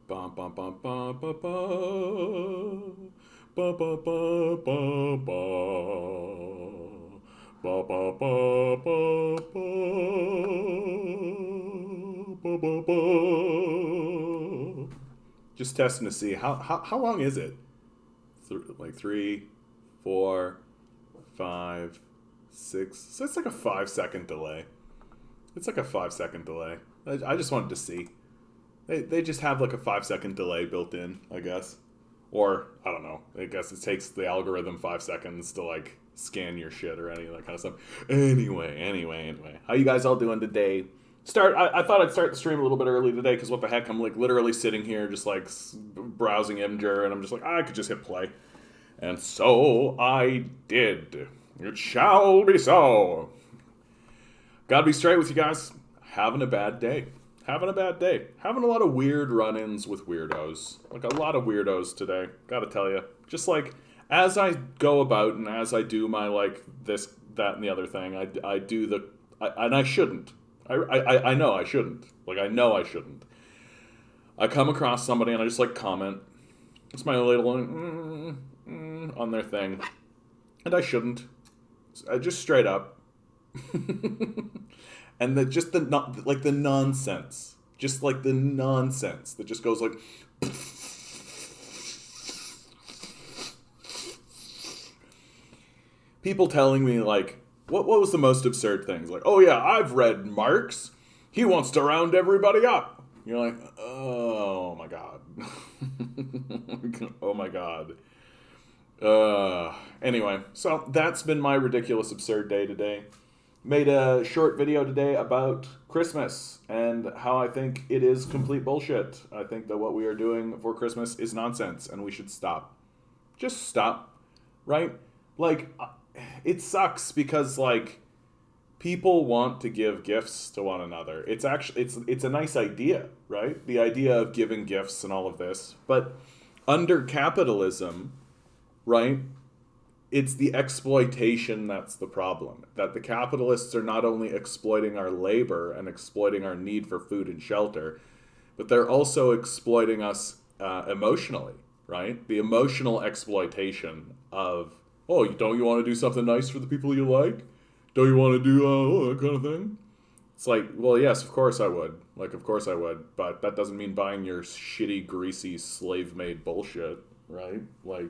Bum, bum, bum, bum, bum, bum. Ba, ba, ba, ba, ba. Ba, ba, ba, ba, ba. Ba, ba, ba. Just testing to see how long is it? Like 3, 4, 5, 6. So it's like a 5 second delay. It's like a 5 second delay. I just wanted to see. They just have like a 5 second delay built in, I guess. Or, I don't know. I guess it takes the algorithm 5 seconds to like scan your shit or any of that kind of stuff. Anyway. How you guys all doing today? I thought I'd start the stream a little bit early today because what the heck, I'm like literally sitting here just like browsing Imgur and I'm just like, I could just hit play. And so I did. It shall be so. Gotta be straight with you guys. Having a bad day. Having a bad day. Having a lot of weird run-ins with weirdos. Like a lot of weirdos today. Gotta tell you. Just like as I go about and as I do my like this, that, and the other thing, I do and I shouldn't. I know I shouldn't. Like I know I shouldn't. I come across somebody and I just like comment. It's my little on their thing, and I shouldn't. I just straight up. And the nonsense, just like the nonsense that just goes like, people telling me like, what was the most absurd things? Like, oh yeah, I've read Marx. He wants to round everybody up. You're like, oh my god, oh my god. Anyway, so that's been my ridiculous absurd day today. Made a short video today about Christmas and how I think it is complete bullshit. I think that what we are doing for Christmas is nonsense and we should stop. Just stop, right? Like, it sucks because, like, people want to give gifts to one another. It's actually, it's a nice idea, right? The idea of giving gifts and all of this. But under capitalism, right? It's the exploitation that's the problem. That the capitalists are not only exploiting our labor and exploiting our need for food and shelter, but they're also exploiting us emotionally, right? The emotional exploitation of, oh, don't you want to do something nice for the people you like? Don't you want to do that kind of thing? It's like, well, yes, of course I would. Like, of course I would. But that doesn't mean buying your shitty, greasy, slave-made bullshit, right? Like,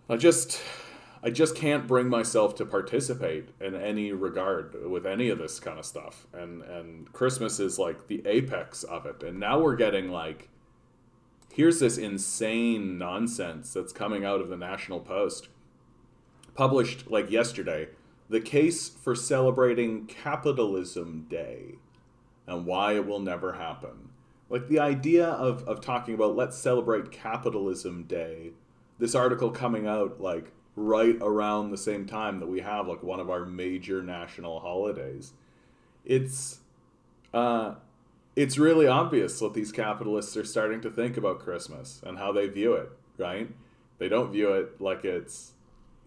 I just can't bring myself to participate in any regard with any of this kind of stuff. And Christmas is like the apex of it. And now we're getting like, here's this insane nonsense that's coming out of the National Post, published like yesterday, the case for celebrating Capitalism Day and why it will never happen. Like the idea of talking about let's celebrate Capitalism Day, this article coming out like right around the same time that we have like one of our major national holidays. It's really obvious that these capitalists are starting to think about Christmas and how they view it, right? They don't view it like it's,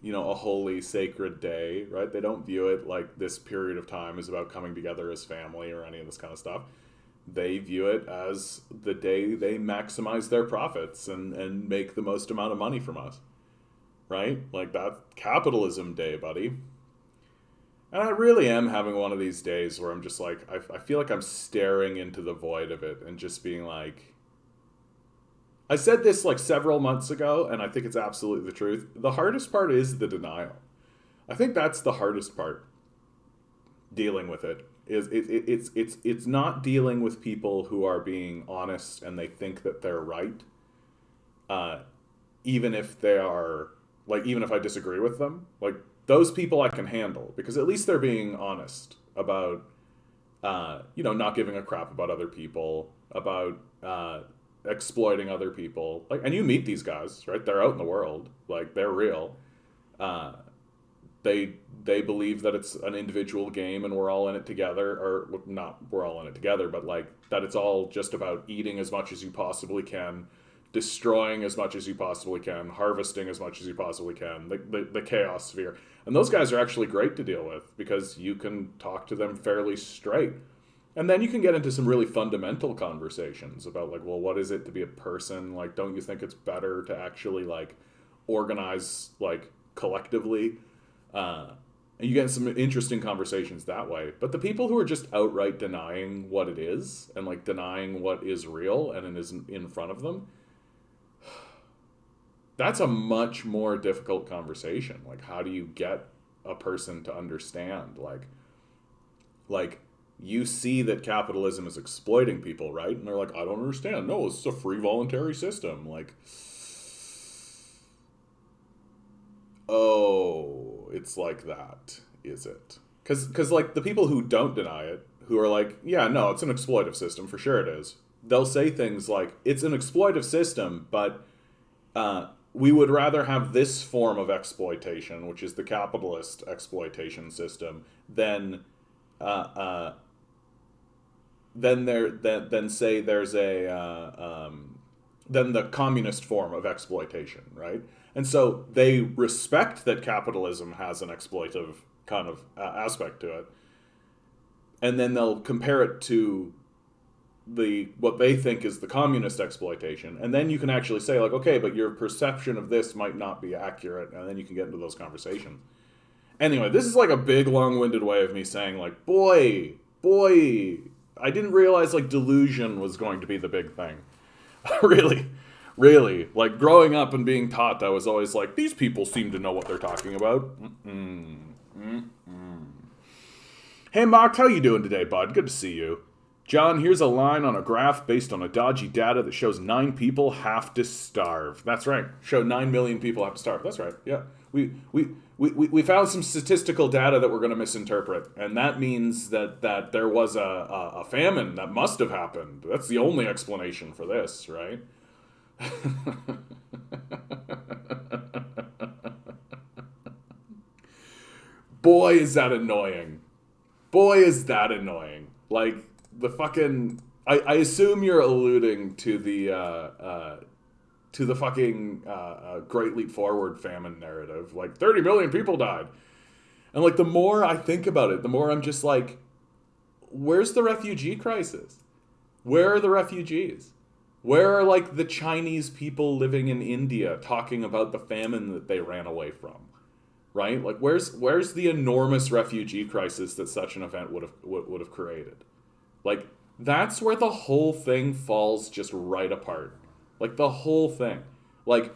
a holy sacred day, right? They don't view it like this period of time is about coming together as family or any of this kind of stuff. They view it as the day they maximize their profits and make the most amount of money from us, right? Like that capitalism day, buddy. And I really am having one of these days where I'm just like, I feel like I'm staring into the void of it and just being like, I said this like several months ago, and I think it's absolutely the truth. The hardest part is the denial. I think that's the hardest part, dealing with it. It's not dealing with people who are being honest and they think that they're right, even if they are like, even if I disagree with them, like those people I can handle because at least they're being honest about not giving a crap about other people, about exploiting other people. Like, and you meet these guys, right? They're out in the world, like they're real. They believe that it's an individual game and we're all in it together, or not we're all in it together, but like that it's all just about eating as much as you possibly can, destroying as much as you possibly can, harvesting as much as you possibly can, the chaos sphere. And those guys are actually great to deal with because you can talk to them fairly straight. And then you can get into some really fundamental conversations about like, well, what is it to be a person? Like, don't you think it's better to actually like organize like collectively? And you get some interesting conversations that way. But the people who are just outright denying what it is and like denying what is real and it isn't in front of them, that's a much more difficult conversation. Like, how do you get a person to understand? Like you see that capitalism is exploiting people, right? And they're like, I don't understand. No, it's a free voluntary system. Like, oh, it's like that, is it? Because like the people who don't deny it, who are like, yeah, no, it's an exploitive system, for sure it is. They'll say things like, it's an exploitive system, but we would rather have this form of exploitation, which is the capitalist exploitation system, than say there's a than the communist form of exploitation, right? And so they respect that capitalism has an exploitive kind of aspect to it, and then they'll compare it to what they think is the communist exploitation, and then you can actually say like, okay, but your perception of this might not be accurate, and then you can get into those conversations. Anyway, this is like a big long-winded way of me saying like, boy, I didn't realize like delusion was going to be the big thing. Really, like growing up and being taught, I was always like, these people seem to know what they're talking about. Hey Mark, how you doing today, bud? Good to see you. John, here's a line on a graph based on a dodgy data that shows 9 people have to starve. That's right. Show 9 million people have to starve. That's right. Yeah. We found some statistical data that we're going to misinterpret, and that means that there was a famine that must have happened. That's the only explanation for this, right? Boy, is that annoying. Like, the fucking... I assume you're alluding to the fucking Great Leap Forward famine narrative. Like, 30 million people died. And, like, the more I think about it, the more I'm just like, where's the refugee crisis? Where are the refugees? Where are, like, the Chinese people living in India talking about the famine that they ran away from? Right? Like, where's the enormous refugee crisis that such an event would have created? Like, that's where the whole thing falls just right apart. Like, the whole thing. Like,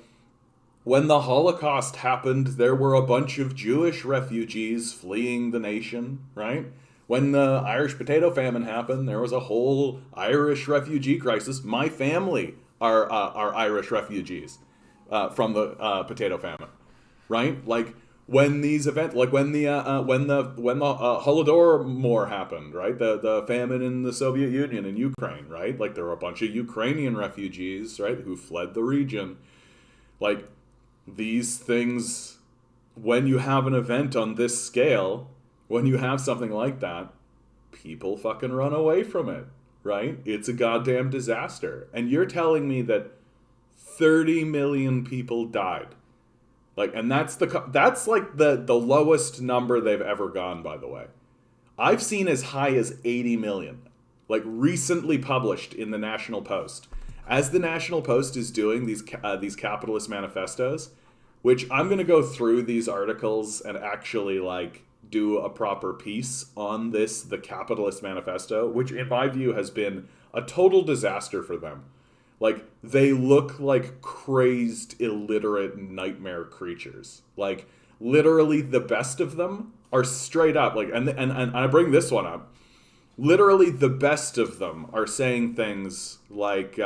when the Holocaust happened, there were a bunch of Jewish refugees fleeing the nation, right? When the Irish potato famine happened, there was a whole Irish refugee crisis. My family are Irish refugees from the potato famine, right? Like, when these events, like when the Holodomor happened, right? The famine in the Soviet Union in Ukraine, right? Like, there were a bunch of Ukrainian refugees, right, who fled the region. Like, these things, when you have an event on this scale, when you have something like that, people fucking run away from it, right? It's a goddamn disaster. And you're telling me that 30 million people died. Like, and that's like the lowest number they've ever gone, by the way. I've seen as high as 80 million, like, recently published in the National Post. As the National Post is doing these capitalist manifestos, which I'm going to go through these articles and actually, like, do a proper piece on this, the Capitalist Manifesto, which in my view has been a total disaster for them. Like, they look like crazed, illiterate nightmare creatures. Like, literally the best of them are straight up, like, and I bring this one up. Literally the best of them are saying things like,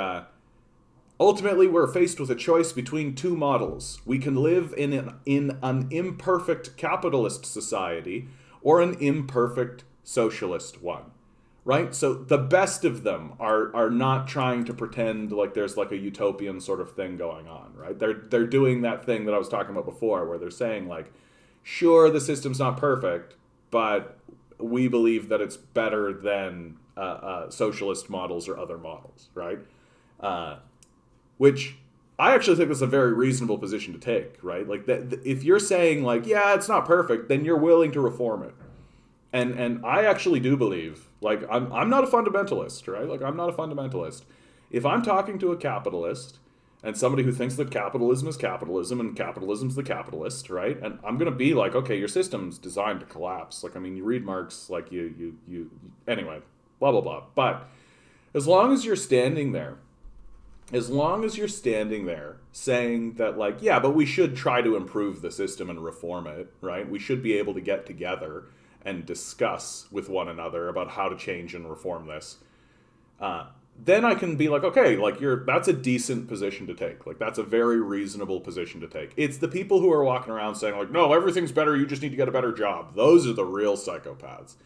ultimately we're faced with a choice between 2 models. We can live in an imperfect capitalist society or an imperfect socialist one. Right? So the best of them are not trying to pretend like there's like a utopian sort of thing going on, right? They're doing that thing that I was talking about before, where they're saying like, sure, the system's not perfect, but we believe that it's better than socialist models or other models, right? Which I actually think is a very reasonable position to take, right? Like, that, if you're saying like, yeah, it's not perfect, then you're willing to reform it. And I actually do believe, like, I'm not a fundamentalist, right? Like, I'm not a fundamentalist. If I'm talking to a capitalist and somebody who thinks that capitalism is capitalism and capitalism's the capitalist, right? And I'm going to be like, okay, your system's designed to collapse. Like, I mean, you read Marx, like, anyway, blah, blah, blah. But as long as you're standing there saying that, like, yeah, but we should try to improve the system and reform it, right? We should be able to get together and discuss with one another about how to change and reform this. Then I can be like, okay, like, that's a decent position to take. Like, that's a very reasonable position to take. It's the people who are walking around saying, like, no, everything's better, you just need to get a better job. Those are the real psychopaths.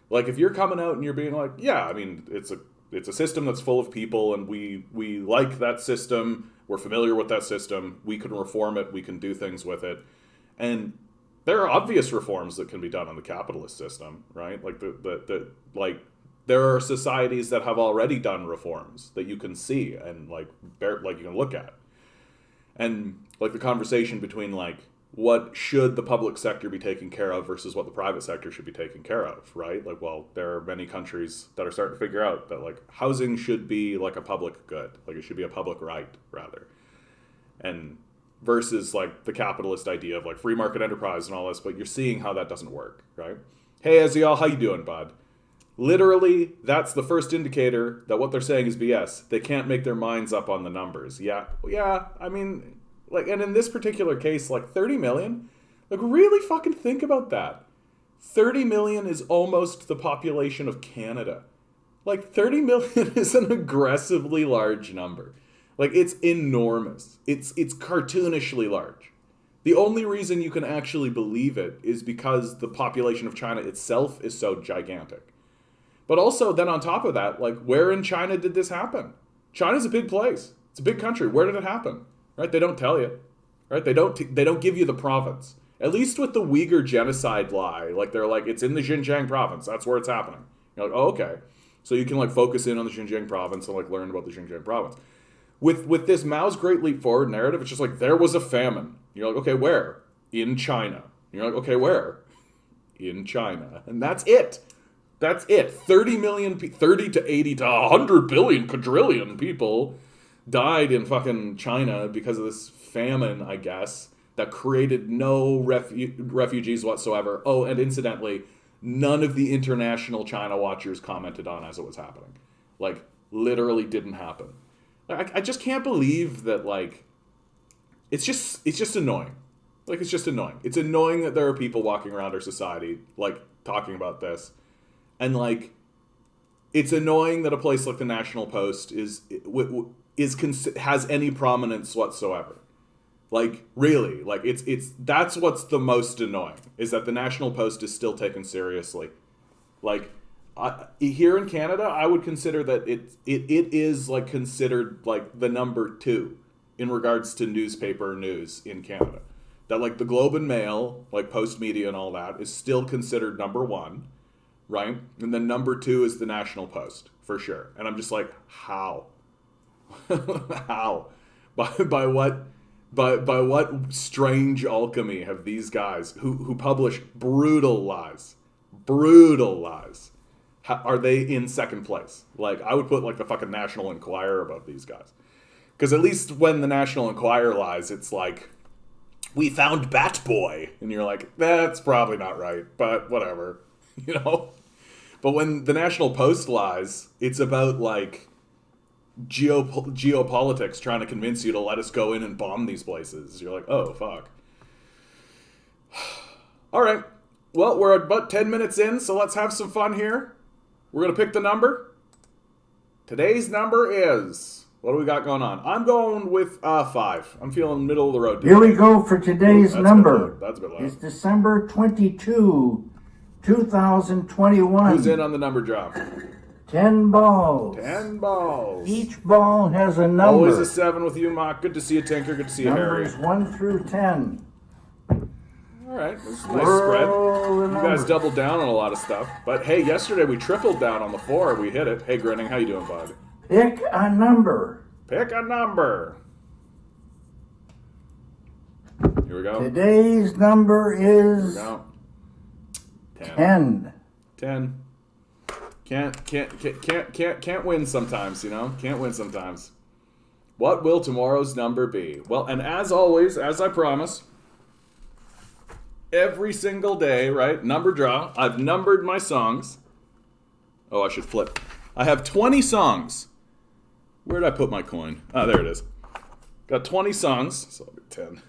Like, if you're coming out and you're being like, yeah, I mean, it's a system that's full of people, and we like that system, we're familiar with that system, we can reform it, we can do things with it. And there are obvious reforms that can be done in the capitalist system, right? Like, there are societies that have already done reforms that you can see and, like, you can look at. And, like, the conversation between, like, what should the public sector be taking care of versus what the private sector should be taking care of, right? Like, well, there are many countries that are starting to figure out that, like, housing should be, like, a public good. Like, it should be a public right, rather. And versus, like, the capitalist idea of, like, free market enterprise and all this, but you're seeing how that doesn't work, right? Hey, Eziel, how you doing, bud? Literally, that's the first indicator that what they're saying is BS. They can't make their minds up on the numbers. Yeah, I mean, like, and in this particular case, like, 30 million? Like, really fucking think about that. 30 million is almost the population of Canada. Like, 30 million is an aggressively large number. Like, it's enormous. It's cartoonishly large. The only reason you can actually believe it is because the population of China itself is so gigantic. But also, then on top of that, like, where in China did this happen? China's a big place. It's a big country. Where did it happen? Right? They don't tell you. Right? They don't give you the province. At least with the Uyghur genocide lie, like, they're like, it's in the Xinjiang province. That's where it's happening. You're like, oh, okay. So you can, like, focus in on the Xinjiang province and, like, learn about the Xinjiang province. With this Mao's Great Leap Forward narrative, it's just like, there was a famine. You're like, okay, where? In China. You're like, okay, where? In China. And that's it. That's it. 30 to 80 to 100 billion quadrillion people died in fucking China because of this famine, I guess, that created no refugees whatsoever. Oh, and incidentally, none of the international China watchers commented on as it was happening. Like, literally didn't happen. I just can't believe that, like, it's just annoying. Like, it's just annoying. It's annoying that there are people walking around our society, like, talking about this. And, like, it's annoying that a place like the National Post has any prominence whatsoever. Like, really, like, that's what's the most annoying, is that the National Post is still taken seriously. Like, here in Canada, I would consider that it is, like, considered, like, the number 2 in regards to newspaper news in Canada. That, like, the Globe and Mail, like, Post Media and all that, is still considered number 1. Right? And then number 2 is the National Post, for sure. And I'm just like, how? How? By what strange alchemy have these guys who publish brutal lies, are they in second place? Like, I would put, like, the fucking National Enquirer above these guys. Because at least when the National Enquirer lies, it's like, we found Bat Boy. And you're like, that's probably not right, but whatever. You know? But when the National Post lies, it's about, like, geopolitics trying to convince you to let us go in and bomb these places. You're like, oh, fuck. All right. Well, we're about 10 minutes in, so let's have some fun here. We're going to pick the number. Today's number is... What do we got going on? I'm going with 5. I'm feeling middle of the road today. Here we go for today's number. That's a bit loud. It's December 22, 2021. Who's in on the number drop? 10 balls. 10 balls. Each ball has a number. Always a 7 with you, Mock. Good to see you, Tinker. Good to see you, Harry. Numbers 1 through 10. All right, this is a nice spread. You guys doubled down on a lot of stuff. But hey, yesterday we tripled down on the 4. We hit it. Hey, Grinning, how you doing, bud? Pick a number. Pick a number. Here we go. Today's number is Here we go. 10. 10. Can't win sometimes, you know? Can't win sometimes. What will tomorrow's number be? Well, and as always, as I promise, every single day, right? Number draw. I've numbered my songs. Oh, I should flip. I have 20 songs. Where did I put my coin? Ah, there it is. Got 20 songs. So I'll do 10.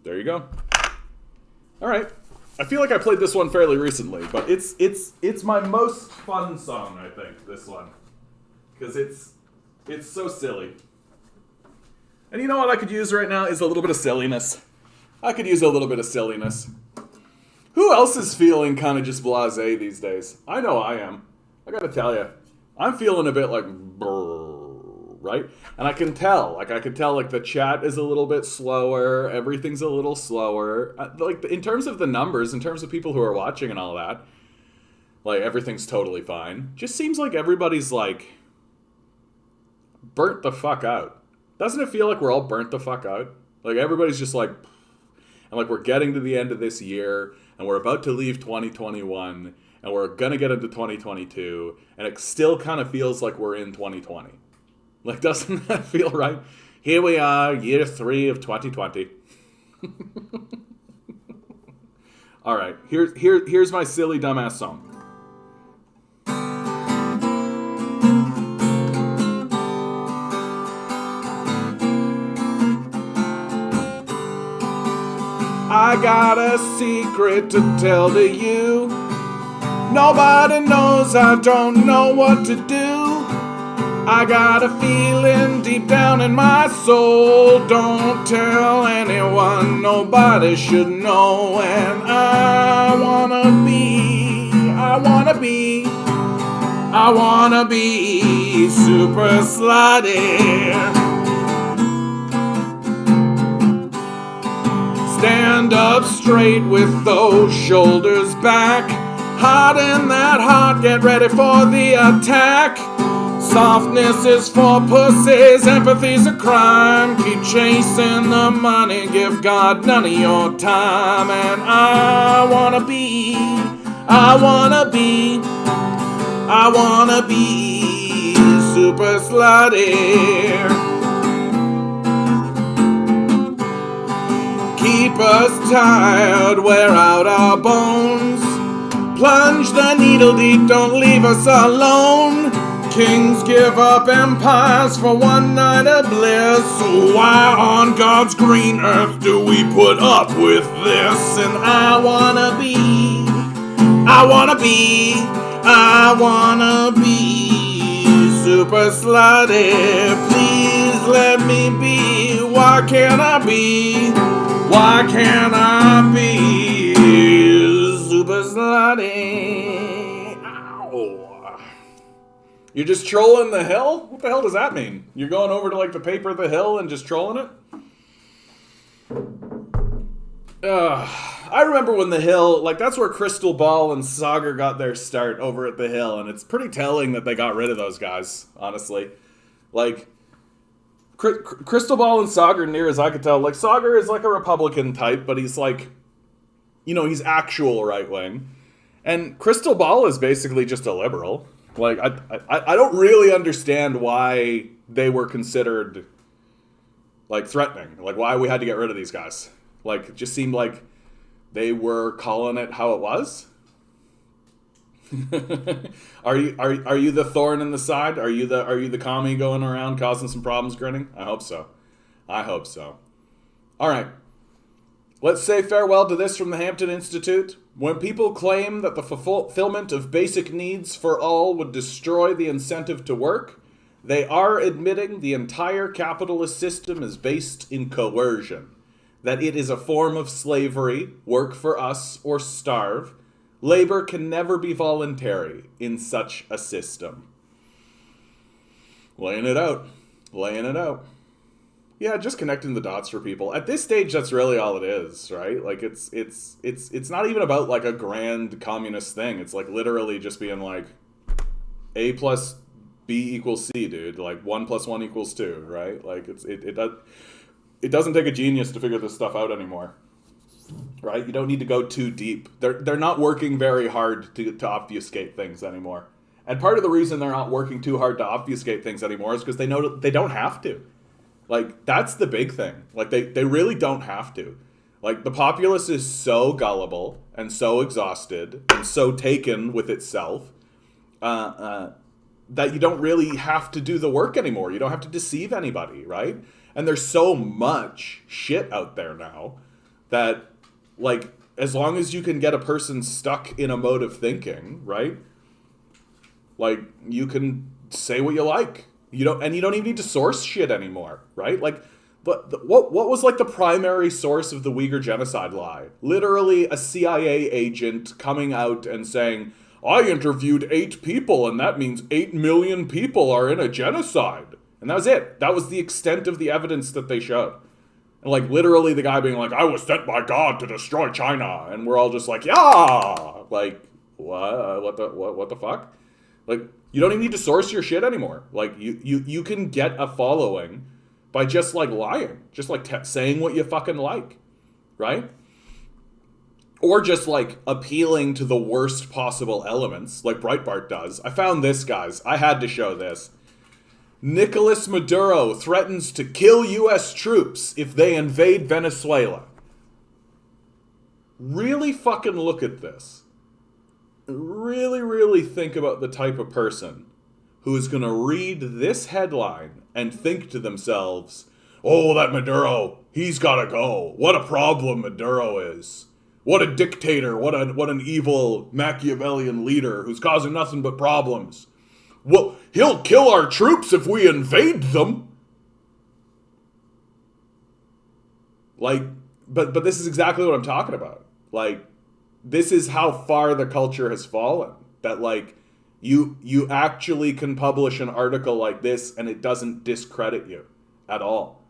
There you go. All right. I feel like I played this one fairly recently, but it's my most fun song, I think, this one. Because it's so silly. And you know what I could use right now is a little bit of silliness. I could use a little bit of silliness. Who else is feeling kind of just blasé these days? I know I am. I gotta tell you. I'm feeling a bit like brrr, right? And I can tell like the chat is a little bit slower. Everything's a little slower. Like in terms of the numbers, in terms of people who are watching and all that, like everything's totally fine. Just seems like everybody's like burnt the fuck out. Doesn't it feel like we're all burnt the fuck out? Like everybody's just like, and like we're getting to the end of this year and we're about to leave 2021 and we're gonna get into 2022 and it still kind of feels like we're in 2020. Like, doesn't that feel right? Here we are, year 3 of 2020. All right, here's my silly dumbass song. I got a secret to tell to you. Nobody knows, I don't know what to do. I got a feeling deep down in my soul. Don't tell anyone, nobody should know. And I wanna be super slutty. Stand up straight with those shoulders back. Hot in that hot, get ready for the attack. Softness is for pussies, empathy's a crime. Keep chasing the money, give God none of your time. And I wanna be super slutty. Keep us tired, wear out our bones. Plunge the needle deep, don't leave us alone. Kings give up empires for one night of bliss. So why on God's green earth do we put up with this? And I wanna be super slutty. Please let me be. Why can't I be super slutty? Ow. You're just trolling the hill? What the hell does that mean? You're going over to like the paper the hill and just trolling it? I remember when the Hill, like that's where Crystal Ball and Sagar got their start, over at the Hill, and it's pretty telling that they got rid of those guys, honestly. Like, Crystal Ball and Sagar, near as I could tell, like Sagar is like a Republican type, but he's like, you know, he's actual right-wing. And Crystal Ball is basically just a liberal. Like, I don't really understand why they were considered, like, threatening. Like, why we had to get rid of these guys. Like, it just seemed like they were calling it how it was. Are you the thorn in the side? Are you the commie going around causing some problems, grinning? I hope so. All right. Let's say farewell to this from the Hampton Institute. When people claim that the fulfillment of basic needs for all would destroy the incentive to work, they are admitting the entire capitalist system is based in coercion, that it is a form of slavery, work for us or starve. Labor can never be voluntary in such a system. Laying it out. Yeah, just connecting the dots for people. At this stage, that's really all it is, right? Like, it's not even about, like, a grand communist thing. It's, like, literally just being, like, A plus B equals C, dude. Like, 1 + 1 = 2, right? Like, it doesn't take a genius to figure this stuff out anymore. right? You don't need to go too deep. They're not working very hard to obfuscate things anymore. And part of the reason they're not working too hard to obfuscate things anymore is because they know they don't have to. Like, that's the big thing. Like, they really don't have to. Like, the populace is so gullible and so exhausted and so taken with itself that you don't really have to do the work anymore. You don't have to deceive anybody, right? And there's so much shit out there now that, like, as long as you can get a person stuck in a mode of thinking, right? Like, you can say what you like. You don't even need to source shit anymore, right? Like, but what was like the primary source of the Uyghur genocide lie? Literally a CIA agent coming out and saying, I interviewed 8 people, and that means 8 million people are in a genocide. And that was it. That was the extent of the evidence that they showed. And like, literally the guy being like, I was sent by God to destroy China. And we're all just like, yeah! Like, what the fuck? Like, you don't even need to source your shit anymore. Like, you can get a following by just, like, lying. Just, like, saying what you fucking like. Right? Or just, like, appealing to the worst possible elements, like Breitbart does. I found this, guys. I had to show this. Nicolas Maduro threatens to kill U.S. troops if they invade Venezuela. Really fucking look at this. Really, really think about the type of person who is going to read this headline and think to themselves, oh, that Maduro, he's got to go. What a problem Maduro is. What a dictator. What an evil Machiavellian leader who's causing nothing but problems. Well, he'll kill our troops if we invade them. Like, but this is exactly what I'm talking about. Like, this is how far the culture has fallen. That, like, you actually can publish an article like this and it doesn't discredit you at all.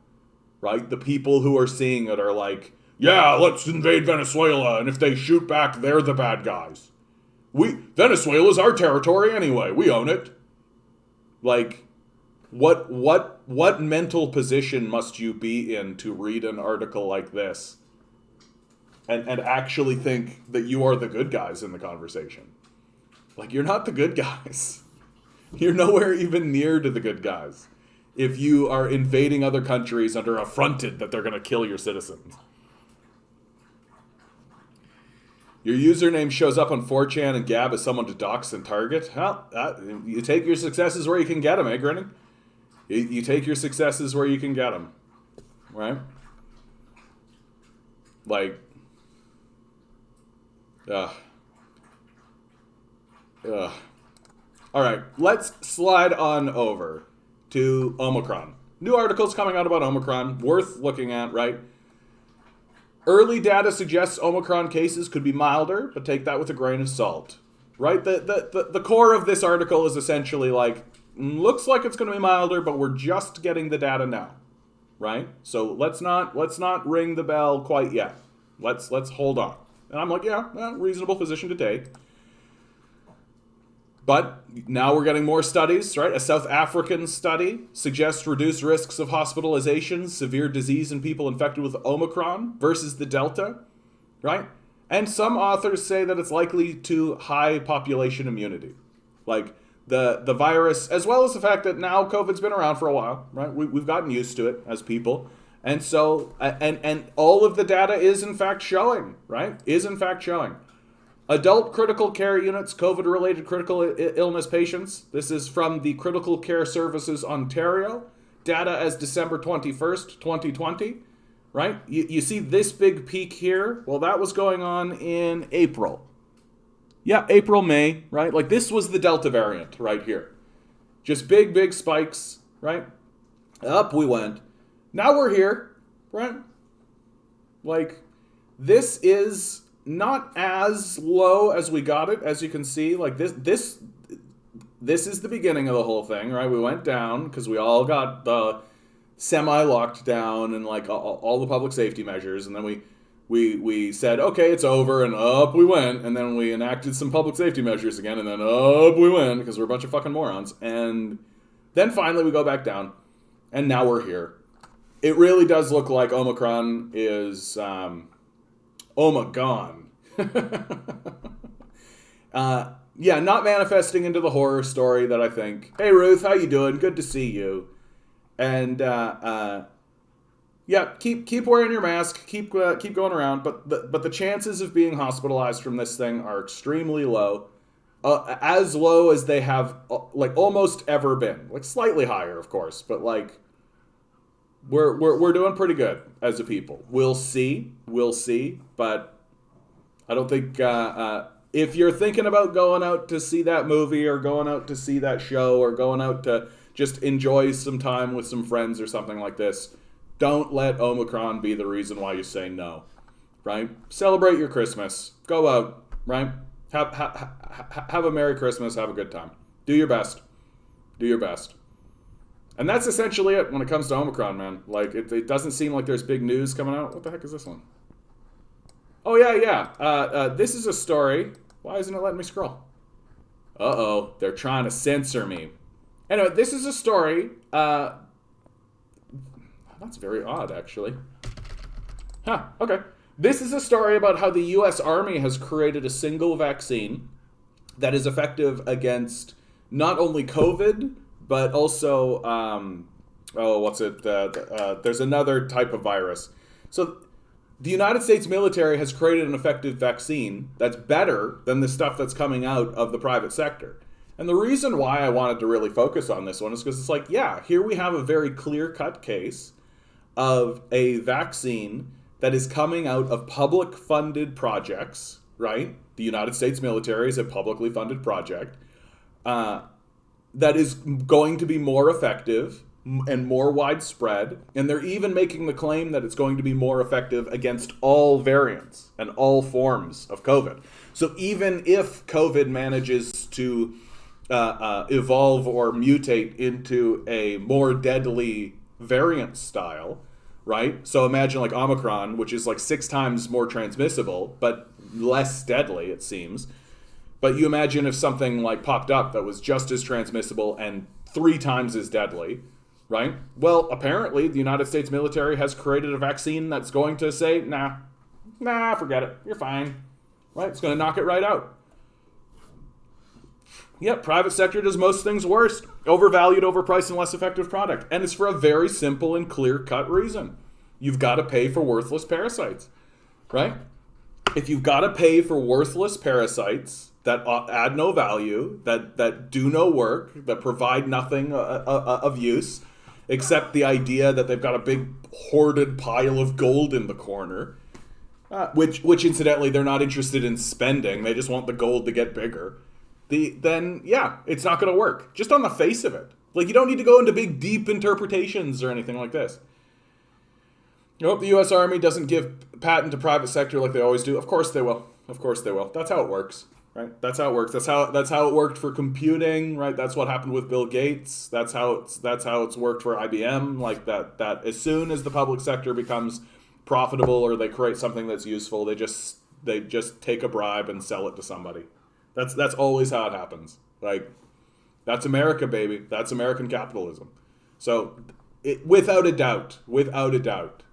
Right? The people who are seeing it are like, yeah, let's invade Venezuela, and if they shoot back, they're the bad guys. Venezuela's our territory anyway. We own it. Like, what mental position must you be in to read an article like this and actually think that you are the good guys in the conversation? Like, you're not the good guys. You're nowhere even near to the good guys if you are invading other countries under affronted that they're going to kill your citizens. Your username shows up on 4chan and Gab as someone to dox and target. Well, you take your successes where you can get them, eh, Grinning? You take your successes where you can get them. Right? Like, all right, let's slide on over to Omicron. New articles coming out about Omicron, worth looking at, right? Early data suggests Omicron cases could be milder, but take that with a grain of salt, right? The core of this article is essentially like, looks like it's going to be milder, but we're just getting the data now, right? So let's not ring the bell quite yet. Let's hold on. And I'm like, yeah, reasonable position to take. But now we're getting more studies, right? A South African study suggests reduced risks of hospitalization, severe disease in people infected with Omicron versus the Delta, right? And some authors say that it's likely to high population immunity. Like, the virus, as well as the fact that now COVID's been around for a while, right? We've gotten used to it as people. And so, and all of the data is in fact showing, right? Is in fact showing. Adult critical care units, COVID-related critical illness patients. This is from the Critical Care Services Ontario. Data as December 21st, 2020, right? You see this big peak here? Well, that was going on in April. Yeah, April, May, right? Like, this was the Delta variant right here. Just big spikes, right? Up we went. Now we're here, right? Like, this is not as low as we got it, as you can see. Like, this is the beginning of the whole thing, right? We went down because we all got the semi-locked down and like all the public safety measures, and then we said, okay, it's over, and up we went, and then we enacted some public safety measures again, and then up we went because we're a bunch of fucking morons, and then finally we go back down, and now we're here. It really does look like Omicron is Omicron. Yeah, not manifesting into the horror story that I think. Hey Ruth, how you doing? Good to see you. And yeah, keep wearing your mask. Keep going around. But the chances of being hospitalized from this thing are extremely low, as low as they have like almost ever been. Like slightly higher, of course, but like we're doing pretty good as a people. We'll see, but I don't think. If you're thinking about going out to see that movie or going out to see that show or going out to just enjoy some time with some friends or something like this, don't let Omicron be the reason why you say no, right? Celebrate your Christmas. Go out, right? Have a Merry Christmas. Have a good time. Do your best. Do your best. And that's essentially it when it comes to Omicron, man. Like, it doesn't seem like there's big news coming out. What the heck is this one? Oh, yeah. This is a story. Why isn't it letting me scroll? Uh-oh. They're trying to censor me. Anyway, this is a story. That's very odd, actually. Huh, okay. This is a story about how the U.S. Army has created a single vaccine that is effective against not only COVID, but also, there's another type of virus. So the United States military has created an effective vaccine that's better than the stuff that's coming out of the private sector. And the reason why I wanted to really focus on this one is because it's like, yeah, here we have a very clear-cut case of a vaccine that is coming out of public-funded projects, right? The United States military is a publicly funded project that is going to be more effective and more widespread, and they're even making the claim that it's going to be more effective against all variants and all forms of COVID. So even if COVID manages to evolve or mutate into a more deadly variant style, right? So imagine like Omicron, which is like 6 times more transmissible, but less deadly, it seems. But you imagine if something like popped up that was just as transmissible and 3 times as deadly, right? Well, apparently the United States military has created a vaccine that's going to say, nah, forget it. You're fine, right? It's going to knock it right out. Yep, private sector does most things worse. Overvalued, overpriced, and less effective product. And it's for a very simple and clear-cut reason. You've got to pay for worthless parasites, right? If you've got to pay for worthless parasites that add no value, that do no work, that provide nothing of use, except the idea that they've got a big hoarded pile of gold in the corner, which incidentally they're not interested in spending. They just want the gold to get bigger. Then yeah, it's not going to work. Just on the face of it. Like, you don't need to go into big, deep interpretations or anything like this. I hope the U.S. Army doesn't give patent to private sector like they always do. Of course they will. Of course they will. That's how it works, right? That's how it works. That's how it worked for computing, right? That's what happened with Bill Gates. That's how it's worked for IBM. Like that as soon as the public sector becomes profitable or they create something that's useful, they just take a bribe and sell it to somebody. That's always how it happens. Like, that's America, baby. That's American capitalism. So, without a doubt,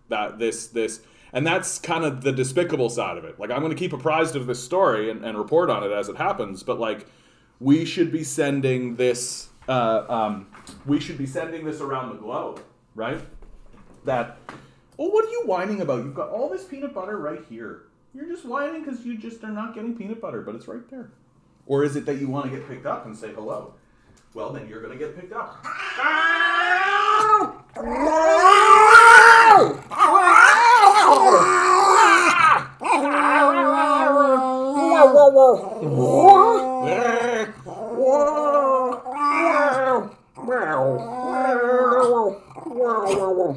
that this, and that's kind of the despicable side of it. Like, I'm going to keep apprised of this story and report on it as it happens. But like, we should be sending this. We should be sending this around the globe, right? That. Oh, what are you whining about? You've got all this peanut butter right here. You're just whining because you just are not getting peanut butter, but it's right there. Or is it that you want to get picked up and say hello? Well, then you're going to get picked up.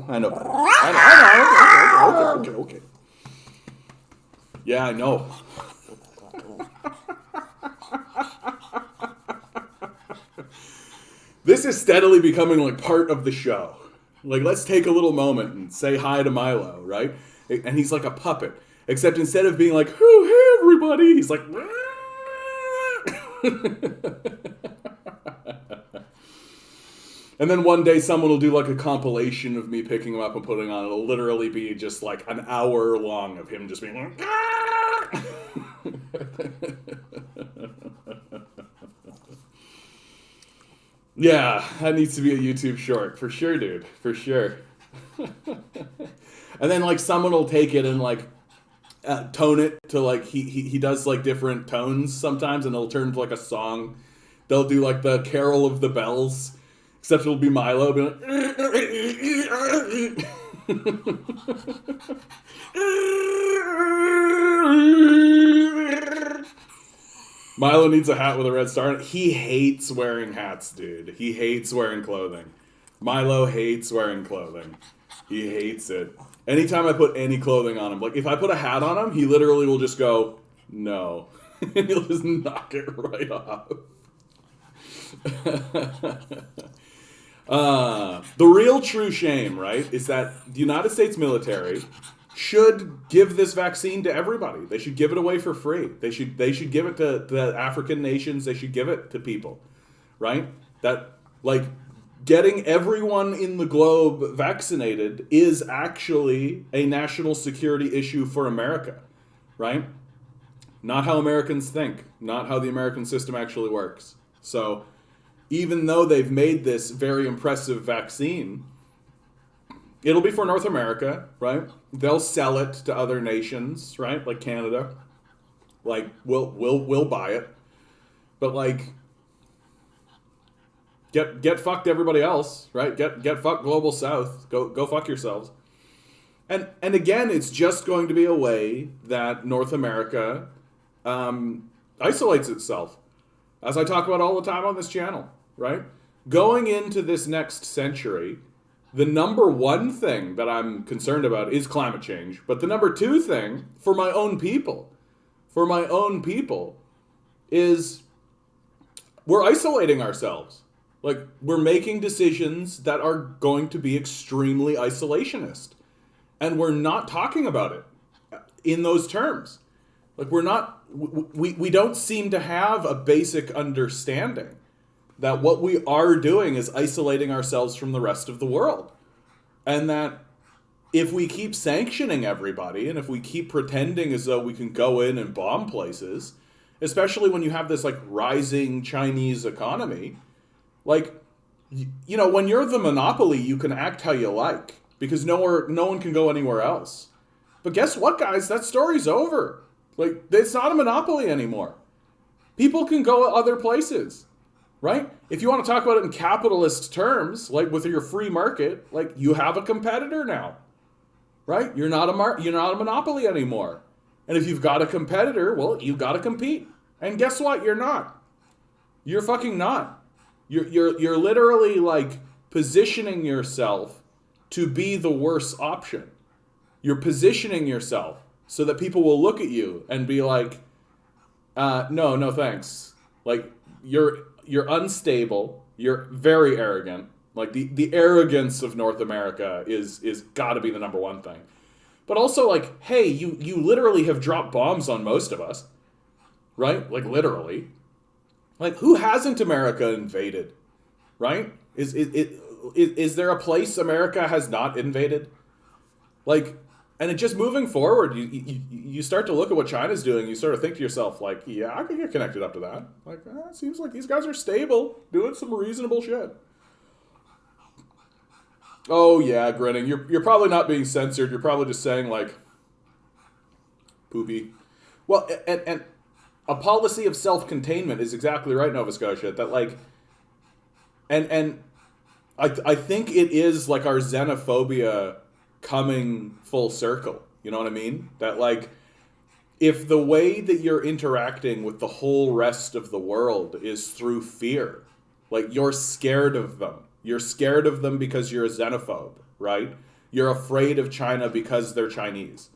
I know. Okay. Yeah, I know. This is steadily becoming like part of the show. Like, let's take a little moment and say hi to Milo, right? And he's like a puppet. Except instead of being like, oh, hey, everybody, he's like, And then one day someone will do like a compilation of me picking him up and putting on. It'll literally be just like an hour long of him just being like, ah! Yeah, that needs to be a YouTube short for sure, dude, for sure. And then like someone will take it and like tone it to like he does like different tones sometimes, and it'll turn into like a song. They'll do like the Carol of the Bells, except it'll be Milo being like, Milo needs a hat with a red star on it. He hates wearing hats, dude. He hates wearing clothing. Milo hates wearing clothing. He hates it. Anytime I put any clothing on him, like if I put a hat on him, he literally will just go, no. And he'll just knock it right off. The real true shame, right, is that the United States military should give this vaccine to everybody. They should give it away for free. They should give it to the African nations. They should give it to people, right? That, like, getting everyone in the globe vaccinated is actually a national security issue for America, right? Not how Americans think, not how the American system actually works. So even though they've made this very impressive vaccine, it'll be for North America, right? They'll sell it to other nations, right? Like Canada. Like we'll buy it. But like get fucked everybody else, right? Get fucked Global South. Go fuck yourselves. And again, it's just going to be a way that North America isolates itself. As I talk about all the time on this channel, right? Going into this next century, the number one thing that I'm concerned about is climate change. But the number two thing for my own people is we're isolating ourselves. Like, we're making decisions that are going to be extremely isolationist. And we're not talking about it in those terms. Like, we don't seem to have a basic understanding that what we are doing is isolating ourselves from the rest of the world. And that if we keep sanctioning everybody, and if we keep pretending as though we can go in and bomb places, especially when you have this like rising Chinese economy, like, you know, when you're the monopoly, you can act how you like because no one can go anywhere else. But guess what, guys? That story's over. Like, it's not a monopoly anymore. People can go other places. Right? If you want to talk about it in capitalist terms, like with your free market, like you have a competitor now, right? You're not a monopoly anymore. And if you've got a competitor, well, you've got to compete. And guess what? You're not. You're fucking not. You're literally like positioning yourself to be the worst option. You're positioning yourself so that people will look at you and be like, no thanks. Like you're unstable. You're very arrogant. Like the arrogance of North America is got to be the number one thing. But also, like, hey, you literally have dropped bombs on most of us, right? Like literally. Like, who hasn't America invaded, right? Is there a place America has not invaded? Like, and it just moving forward, you start to look at what China's doing. You sort of think to yourself, like, yeah, I could get connected up to that. Like, it seems like these guys are stable, doing some reasonable shit. Oh yeah, grinning. You're probably not being censored. You're probably just saying like, poopy. Well, and a policy of self-containment is exactly right, Nova Scotia. That like, and I think it is like our xenophobia coming full circle. You know what I mean? That like, if the way that you're interacting with the whole rest of the world is through fear, like you're scared of them. You're scared of them because you're a xenophobe, right? You're afraid of China because they're Chinese.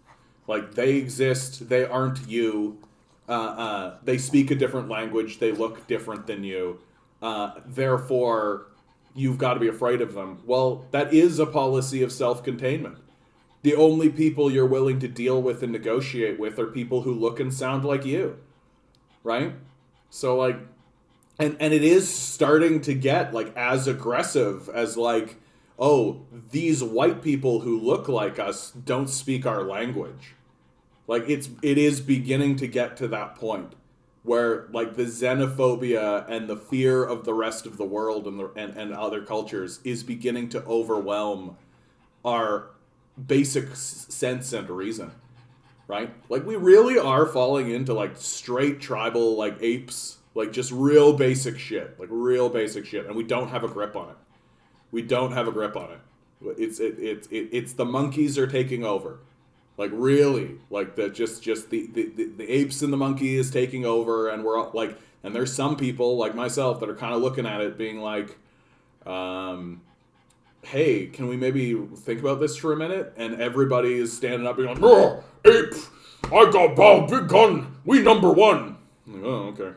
Like, they exist, they aren't you. They speak a different language, they look different than you. Therefore, you've got to be afraid of them. Well, that is a policy of self-containment. The only people you're willing to deal with and negotiate with are people who look and sound like you, right? So, like, and it is starting to get like as aggressive as like, oh, these white people who look like us don't speak our language. Like it is beginning to get to that point where like the xenophobia and the fear of the rest of the world and other cultures is beginning to overwhelm our basic sense and reason, right? Like we really are falling into like straight tribal like apes, like just real basic shit, and we don't have a grip on it. It's the monkeys are taking over. Like really, like the the apes and the monkey is taking over, and we're all, like, and there's some people like myself that are kind of looking at it, being like, "Hey, can we maybe think about this for a minute?" And everybody is standing up, being like, "Oh, ape! I got ball, big gun. We number one." I'm like, oh, okay.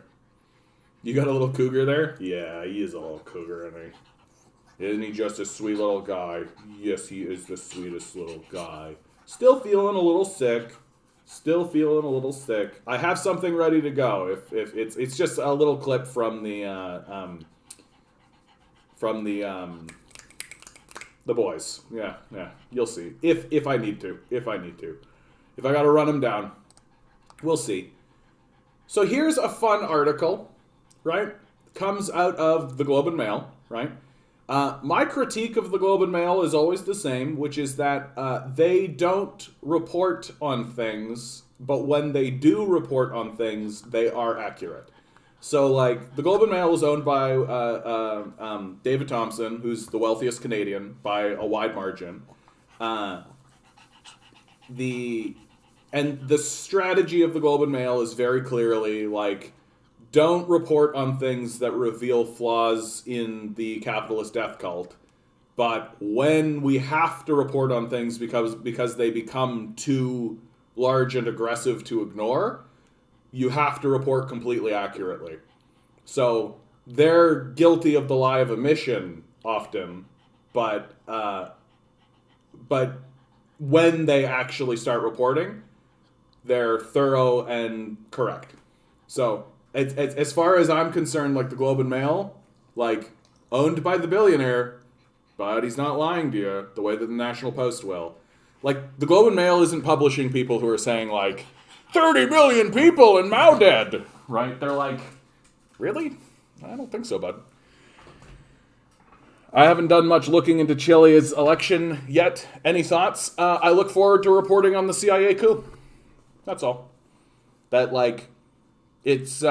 You got a little cougar there? Yeah, he is a little cougar, isn't he just a sweet little guy? Yes, he is the sweetest little guy. Still feeling a little sick. I have something ready to go. If it's just a little clip from the boys. Yeah. You'll see. If I need to. If I gotta run them down, we'll see. So here's a fun article, right? Comes out of the Globe and Mail, right? My critique of the Globe and Mail is always the same, which is that they don't report on things, but when they do report on things, they are accurate. So, like, the Globe and Mail is owned by David Thompson, who's the wealthiest Canadian by a wide margin. The strategy of the Globe and Mail is very clearly, like, don't report on things that reveal flaws in the capitalist death cult. But when we have to report on things because they become too large and aggressive to ignore, you have to report completely accurately. So they're guilty of the lie of omission often, but when they actually start reporting, they're thorough and correct. So as far as I'm concerned, like the Globe and Mail, like owned by the billionaire, but he's not lying to you the way that the National Post will. Like the Globe and Mail isn't publishing people who are saying like 30 million people and Mao dead, right? They're like, really? I don't think so, bud. I haven't done much looking into Chile's election yet. Any thoughts? I look forward to reporting on the CIA coup. That's all. That like, it's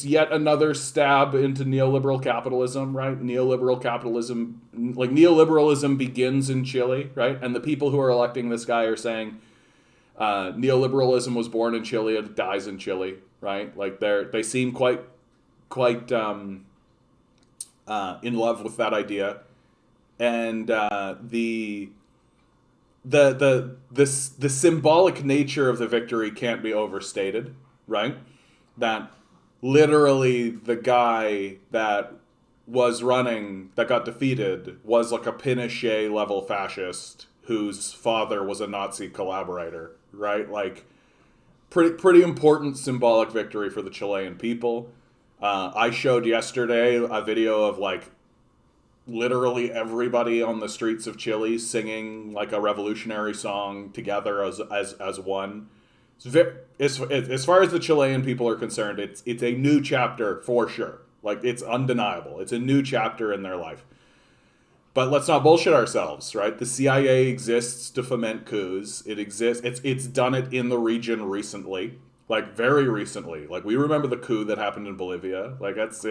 yet another stab into neoliberal capitalism, right? Neoliberalism begins in Chile, right? And the people who are electing this guy are saying neoliberalism was born in Chile, it dies in Chile, right? Like they seem quite in love with that idea, and the symbolic nature of the victory can't be overstated, right? That literally the guy that was running, that got defeated, was like a Pinochet level fascist whose father was a Nazi collaborator, right? Like pretty important symbolic victory for the Chilean people. I showed yesterday a video of like literally everybody on the streets of Chile singing like a revolutionary song together as one. As far as the Chilean people are concerned, it's a new chapter for sure. Like it's undeniable. It's a new chapter in their life. But let's not bullshit ourselves, right? The CIA exists to foment coups. It exists. It's done it in the region recently, like very recently. Like we remember the coup that happened in Bolivia. Like it's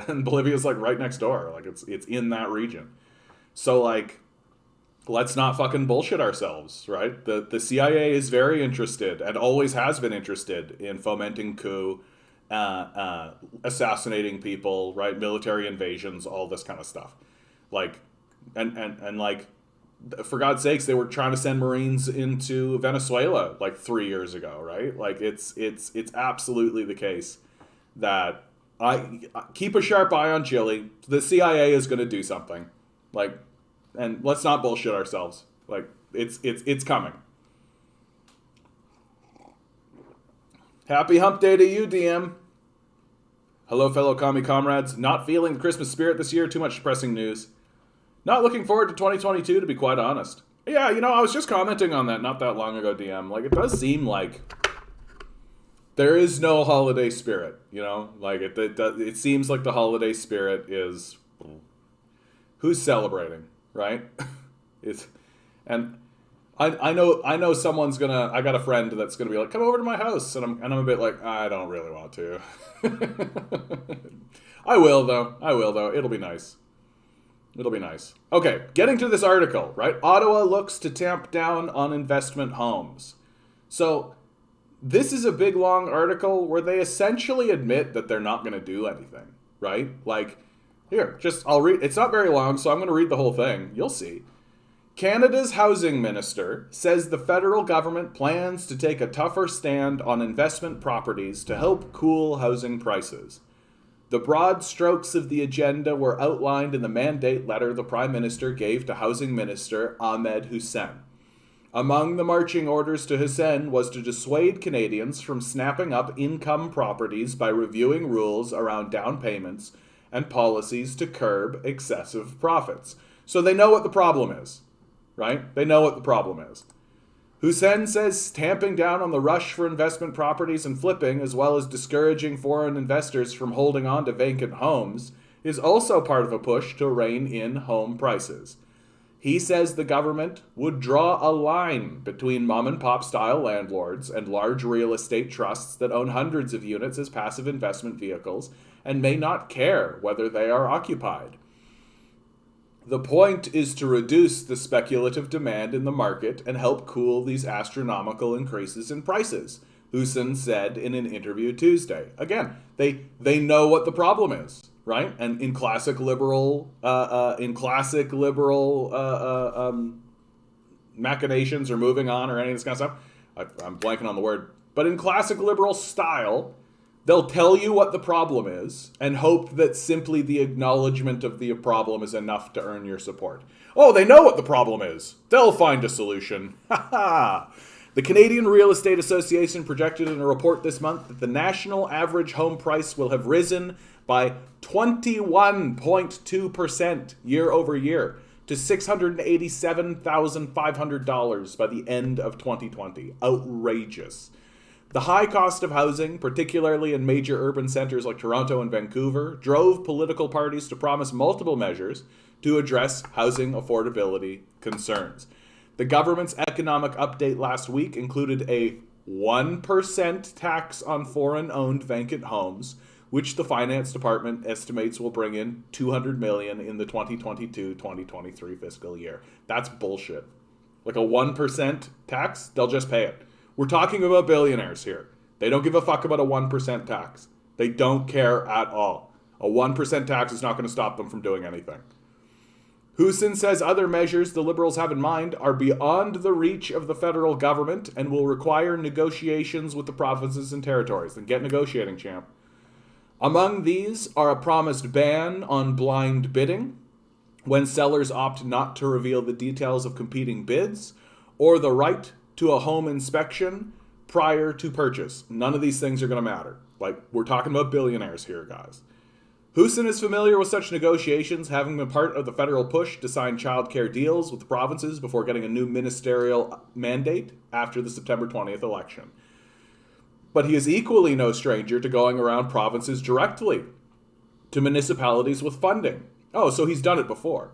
and Bolivia's like right next door. Like it's in that region. So like, let's not fucking bullshit ourselves, right? The CIA is very interested and always has been interested in fomenting coup, assassinating people, right? Military invasions, all this kind of stuff. Like, and like, for God's sakes, they were trying to send Marines into Venezuela like 3 years ago, right? Like it's absolutely the case that I keep a sharp eye on Chile. The CIA is going to do something, like, and let's not bullshit ourselves. Like it's coming. Happy hump day to you, DM. Hello, fellow commie comrades. Not feeling the Christmas spirit this year. Too much depressing news. Not looking forward to 2022, to be quite honest. Yeah, I was just commenting on that not that long ago, DM. Like, it does seem like there is no holiday spirit, Like, it seems like the holiday spirit is who's celebrating, right? And I know someone's gonna. I got a friend that's gonna be like, come over to my house, and I'm a bit like, I don't really want to. I will though. It'll be nice. Okay, getting to this article, right? Ottawa looks to tamp down on investment homes. So this is a big long article where they essentially admit that they're not going to do anything, right? Like, here, I'll read. It's not very long, so I'm going to read the whole thing. You'll see. Canada's housing minister says the federal government plans to take a tougher stand on investment properties to help cool housing prices. The broad strokes of the agenda were outlined in the mandate letter the Prime Minister gave to Housing Minister Ahmed Hussein. Among the marching orders to Hussein was to dissuade Canadians from snapping up income properties by reviewing rules around down payments and policies to curb excessive profits. So they know what the problem is, right? They know what the problem is. Hussein says tamping down on the rush for investment properties and flipping, as well as discouraging foreign investors from holding on to vacant homes, is also part of a push to rein in home prices. He says the government would draw a line between mom-and-pop style landlords and large real estate trusts that own hundreds of units as passive investment vehicles and may not care whether they are occupied. The point is to reduce the speculative demand in the market and help cool these astronomical increases in prices, Hussein said in an interview Tuesday. Again, they know what the problem is, right? And in classic liberal machinations or moving on or any of this kind of stuff, I'm blanking on the word, but in classic liberal style, they'll tell you what the problem is and hope that simply the acknowledgement of the problem is enough to earn your support. Oh, they know what the problem is. They'll find a solution. Ha ha! The Canadian Real Estate Association projected in a report this month that the national average home price will have risen by 21.2% year over year to $687,500 by the end of 2020. Outrageous. The high cost of housing, particularly in major urban centers like Toronto and Vancouver, drove political parties to promise multiple measures to address housing affordability concerns. The government's economic update last week included a 1% tax on foreign-owned vacant homes, which the Finance Department estimates will bring in $200 million in the 2022-2023 fiscal year. That's bullshit. Like a 1% tax, they'll just pay it. We're talking about billionaires here. They don't give a fuck about a 1% tax. They don't care at all. A 1% tax is not going to stop them from doing anything. Hussein says other measures the Liberals have in mind are beyond the reach of the federal government and will require negotiations with the provinces and territories. Then get negotiating, champ. Among these are a promised ban on blind bidding, when sellers opt not to reveal the details of competing bids, or the right to a home inspection prior to purchase. None of these things are going to matter. Like, we're talking about billionaires here, guys. Hussein is familiar with such negotiations, having been part of the federal push to sign childcare deals with the provinces before getting a new ministerial mandate after the September 20th election. But he is equally no stranger to going around provinces directly to municipalities with funding. Oh, so he's done it before.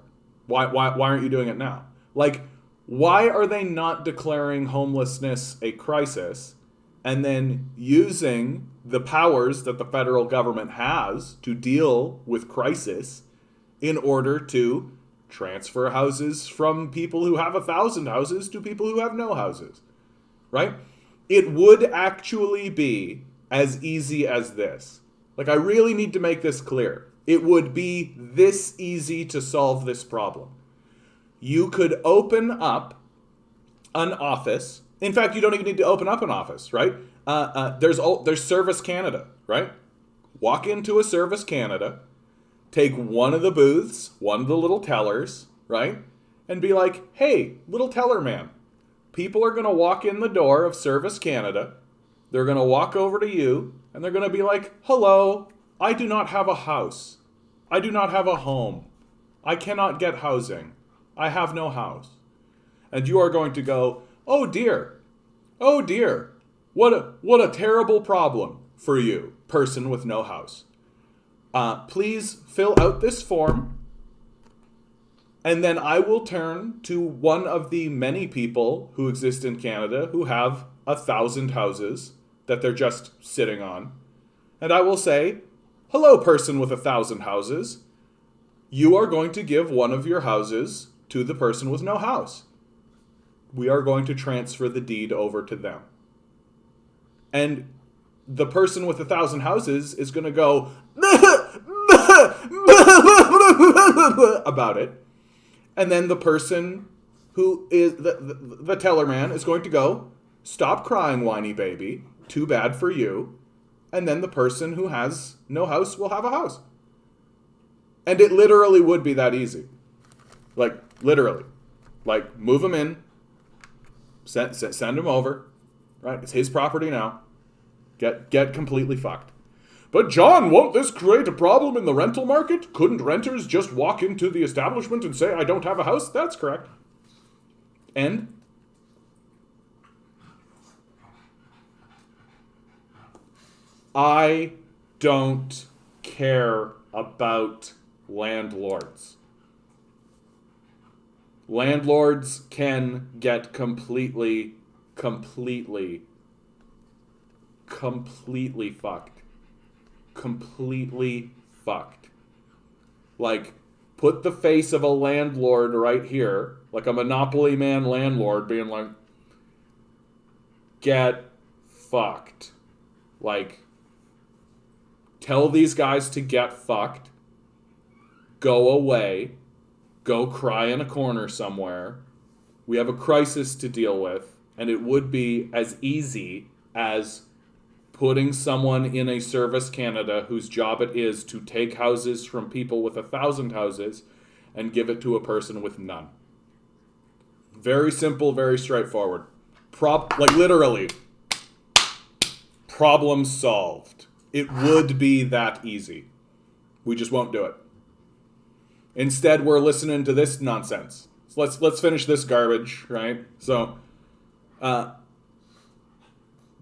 Why aren't you doing it now? Like, why are they not declaring homelessness a crisis and then using the powers that the federal government has to deal with crisis in order to transfer houses from people who have 1,000 houses to people who have no houses, right? It would actually be as easy as this. Like, I really need to make this clear. It would be this easy to solve this problem. You could open up an office. In fact, you don't even need to open up an office, right? There's Service Canada, right? Walk into a Service Canada, take one of the booths, one of the little tellers, right? And be like, hey, little teller man, people are going to walk in the door of Service Canada. They're going to walk over to you, and they're going to be like, hello, I do not have a house. I do not have a home. I cannot get housing. I have no house. And you are going to go, oh dear, what a terrible problem for you, person with no house. Please fill out this form, and then I will turn to one of the many people who exist in Canada who have 1,000 houses that they're just sitting on. And I will say, hello, person with 1,000 houses. You are going to give one of your houses to the person with no house. We are going to transfer the deed over to them. And the person with 1,000 houses is going to go about it. And then the person who is the teller man is going to go, stop crying, whiny baby. Too bad for you. And then the person who has no house will have a house. And it literally would be that easy. Like, literally. Like, move him in. Send him over. Right? It's his property now. Get completely fucked. But John, won't this create a problem in the rental market? Couldn't renters just walk into the establishment and say, I don't have a house? That's correct. And I don't care about landlords. Landlords can get completely fucked. Completely fucked. Like, put the face of a landlord right here, like a Monopoly man landlord being like, get fucked. Like, tell these guys to get fucked, go away, go cry in a corner somewhere. We have a crisis to deal with, and it would be as easy as putting someone in a Service Canada whose job it is to take houses from people with 1,000 houses and give it to a person with none. Very simple, very straightforward. Like literally, problem solved. It would be that easy. We just won't do it. Instead, we're listening to this nonsense. So let's finish this garbage, right? So,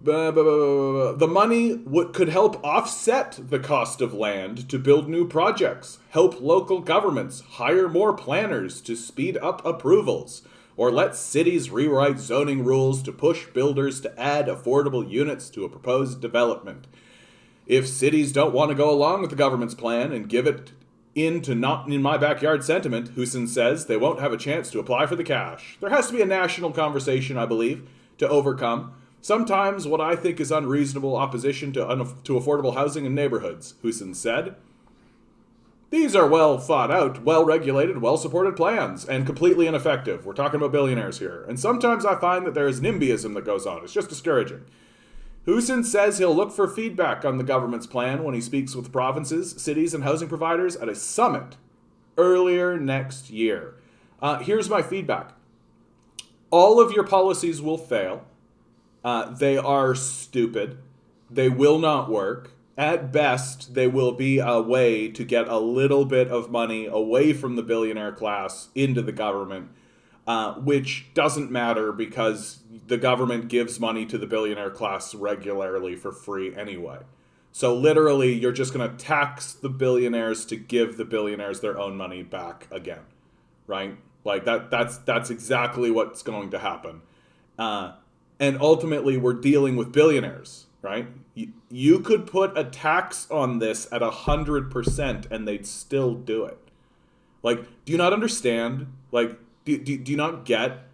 the money could help offset the cost of land to build new projects, help local governments hire more planners to speed up approvals, or let cities rewrite zoning rules to push builders to add affordable units to a proposed development. If cities don't want to go along with the government's plan and give it into not in my backyard sentiment, Husin says they won't have a chance to apply for the cash. There has to be a national conversation, I believe, to overcome sometimes what I think is unreasonable opposition to affordable housing in neighborhoods, Husin said. These are well thought out, well regulated, well supported plans, and completely ineffective. We're talking about billionaires here. And sometimes I find that there is NIMBYism that goes on. It's just discouraging. Husin says he'll look for feedback on the government's plan when he speaks with provinces, cities, and housing providers at a summit earlier next year. Here's my feedback. All of your policies will fail. They are stupid. They will not work. At best, they will be a way to get a little bit of money away from the billionaire class into the government, which doesn't matter because the government gives money to the billionaire class regularly for free anyway. So literally, you're just going to tax the billionaires to give the billionaires their own money back again, right? Like that's exactly what's going to happen. And ultimately, we're dealing with billionaires, right? You could put a tax on this at 100% and they'd still do it. Like, do you not understand? Like, do you not get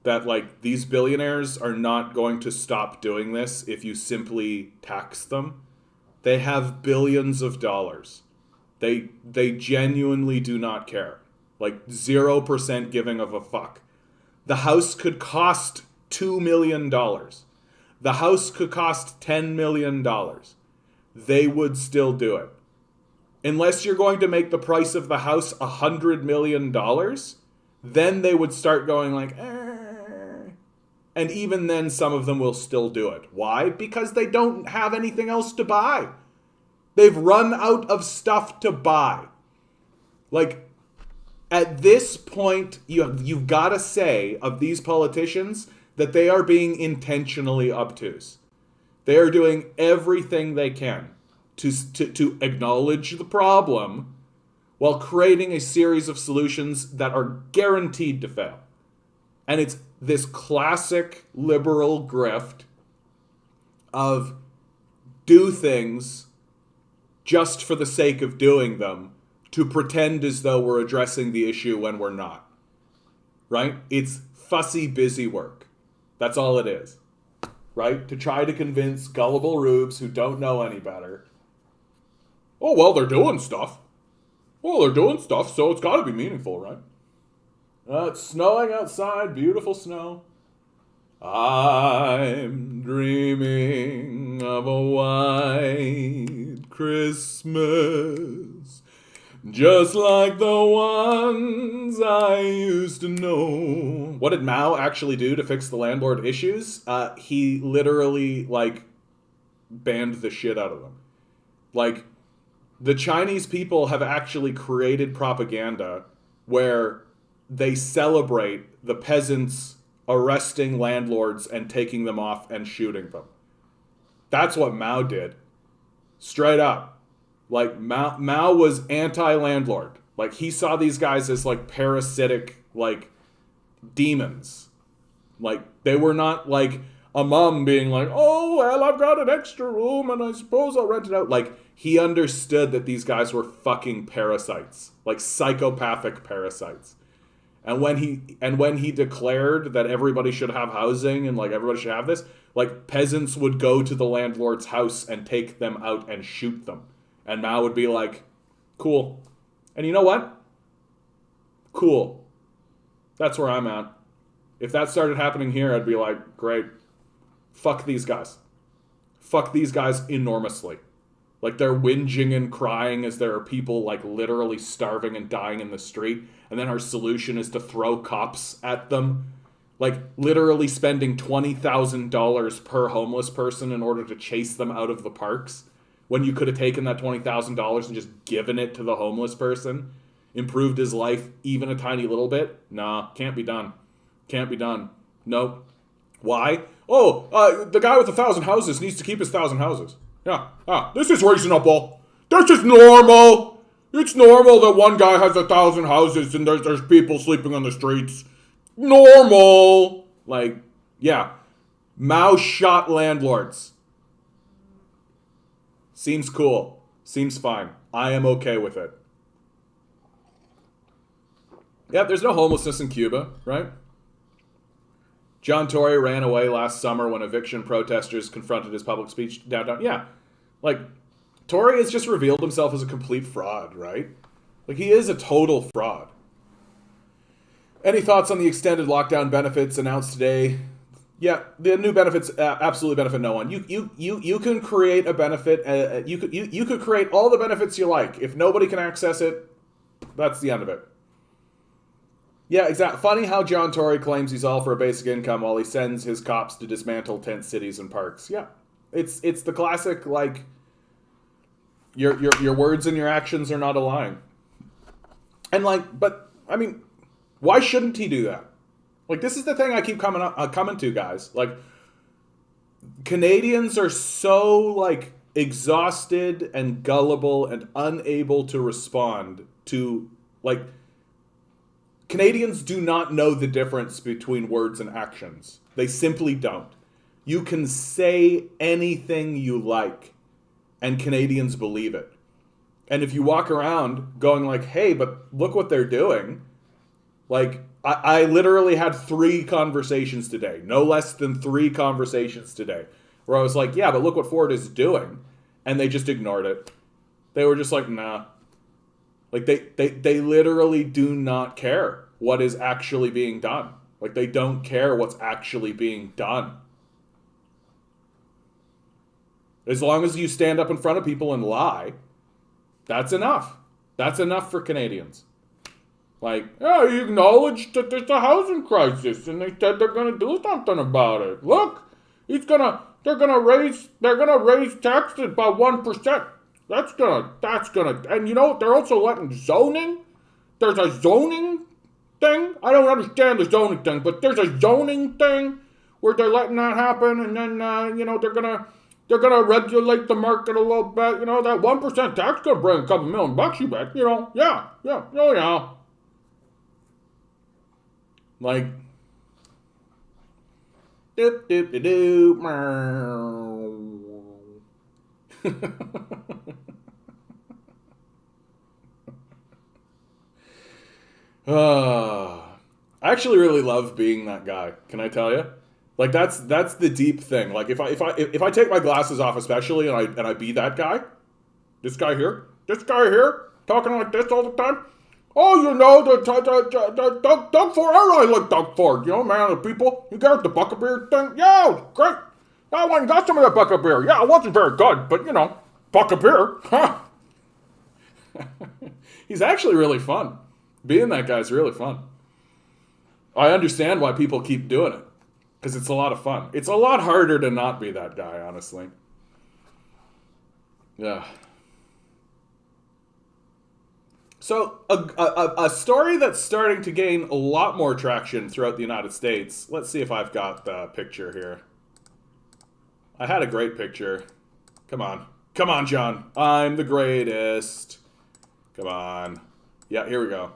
that, like, these billionaires are not going to stop doing this if you simply tax them? They have billions of dollars. They genuinely do not care. Like, 0% giving of a fuck. The house could cost $2 million. The house could cost $10 million. They would still do it. Unless you're going to make the price of the house $100 million, then they would start going like, and even then some of them will still do it. Why? Because they don't have anything else to buy. They've run out of stuff to buy. Like, at this point, you've got to say of these politicians that they are being intentionally obtuse. They are doing everything they can to acknowledge the problem while creating a series of solutions that are guaranteed to fail. And it's this classic liberal grift of do things just for the sake of doing them, to pretend as though we're addressing the issue when we're not. Right? It's fussy, busy work. That's all it is. Right? To try to convince gullible rubes who don't know any better. Oh, well, they're doing stuff. Well, they're doing stuff, so it's got to be meaningful, right? It's snowing outside, beautiful snow. I'm dreaming of a white Christmas, just like the ones I used to know. What did Mao actually do to fix the landlord issues? He literally, banned the shit out of them. The Chinese people have actually created propaganda where they celebrate the peasants arresting landlords and taking them off and shooting them. That's what Mao did. Straight up. Mao was anti-landlord. He saw these guys as parasitic demons. They were not a mom being oh, well, I've got an extra room and I suppose I'll rent it out. He understood that these guys were fucking parasites. Psychopathic parasites. And when he declared that everybody should have housing and everybody should have this, peasants would go to the landlord's house and take them out and shoot them. And Mao would be cool. And you know what? Cool. That's where I'm at. If that started happening here, I'd be great. Fuck these guys. Fuck these guys enormously. They're whinging and crying as there are people literally starving and dying in the street. And then our solution is to throw cops at them. Literally spending $20,000 per homeless person in order to chase them out of the parks. When you could have taken that $20,000 and just given it to the homeless person. Improved his life even a tiny little bit. Nah, can't be done. Can't be done. Nope. Why? Oh, the guy with 1,000 houses needs to keep his 1,000 houses. Yeah, this is reasonable. This is normal. It's normal that one guy has 1,000 houses and there's people sleeping on the streets. Normal. Yeah. Mao shot landlords. Seems cool. Seems fine. I am okay with it. Yeah, there's no homelessness in Cuba, right? John Tory ran away last summer when eviction protesters confronted his public speech downtown. Yeah, Tory has just revealed himself as a complete fraud, right? He is a total fraud. Any thoughts on the extended lockdown benefits announced today? Yeah, the new benefits absolutely benefit no one. You can create a benefit. You could create all the benefits you like. If nobody can access it, that's the end of it. Yeah, exactly. Funny how John Tory claims he's all for a basic income while he sends his cops to dismantle tent cities and parks. Yeah, it's the classic your words and your actions are not aligning. And but I mean, why shouldn't he do that? This is the thing I keep coming to, guys. Canadians are so exhausted and gullible and unable to respond to Canadians do not know the difference between words and actions. They simply don't. You can say anything you like, and Canadians believe it. And if you walk around going hey, but look what they're doing. I literally had 3 conversations today. No less than 3 conversations today. Where I was yeah, but look what Ford is doing. And they just ignored it. They were just nah. They literally do not care what is actually being done. They don't care what's actually being done. As long as you stand up in front of people and lie, that's enough. That's enough for Canadians. You acknowledged that there's a housing crisis and they said they're going to do something about it. Look, they're going to raise taxes by 1%. That's gonna, and you know, they're also letting zoning. There's a zoning thing. I don't understand the zoning thing, but there's a zoning thing where they're letting that happen, and then you know, they're gonna regulate the market a little bit. You know, that 1% tax gonna bring a couple $1,000,000, you bet. You know, yeah, oh yeah. Like, doop doop doop doop. I actually really love being that guy. Can I tell you? Like that's the deep thing. Like if I take my glasses off, especially, and I be that guy, this guy here, talking like this all the time. Oh, you know the Doug Ford. I really like Doug Ford. You know, man, the people. You got the bucket beer thing. Yeah, it was great. I went and got some of that bucket beer. Yeah, it wasn't very good, but you know, bucket beer. Huh. He's actually really fun. Being that guy's really fun. I understand why people keep doing it. Because it's a lot of fun. It's a lot harder to not be that guy, honestly. Yeah. So, a story that's starting to gain a lot more traction throughout the United States. Let's see if I've got the picture here. I had a great picture. Come on. Come on, John. I'm the greatest. Come on. Yeah, here we go.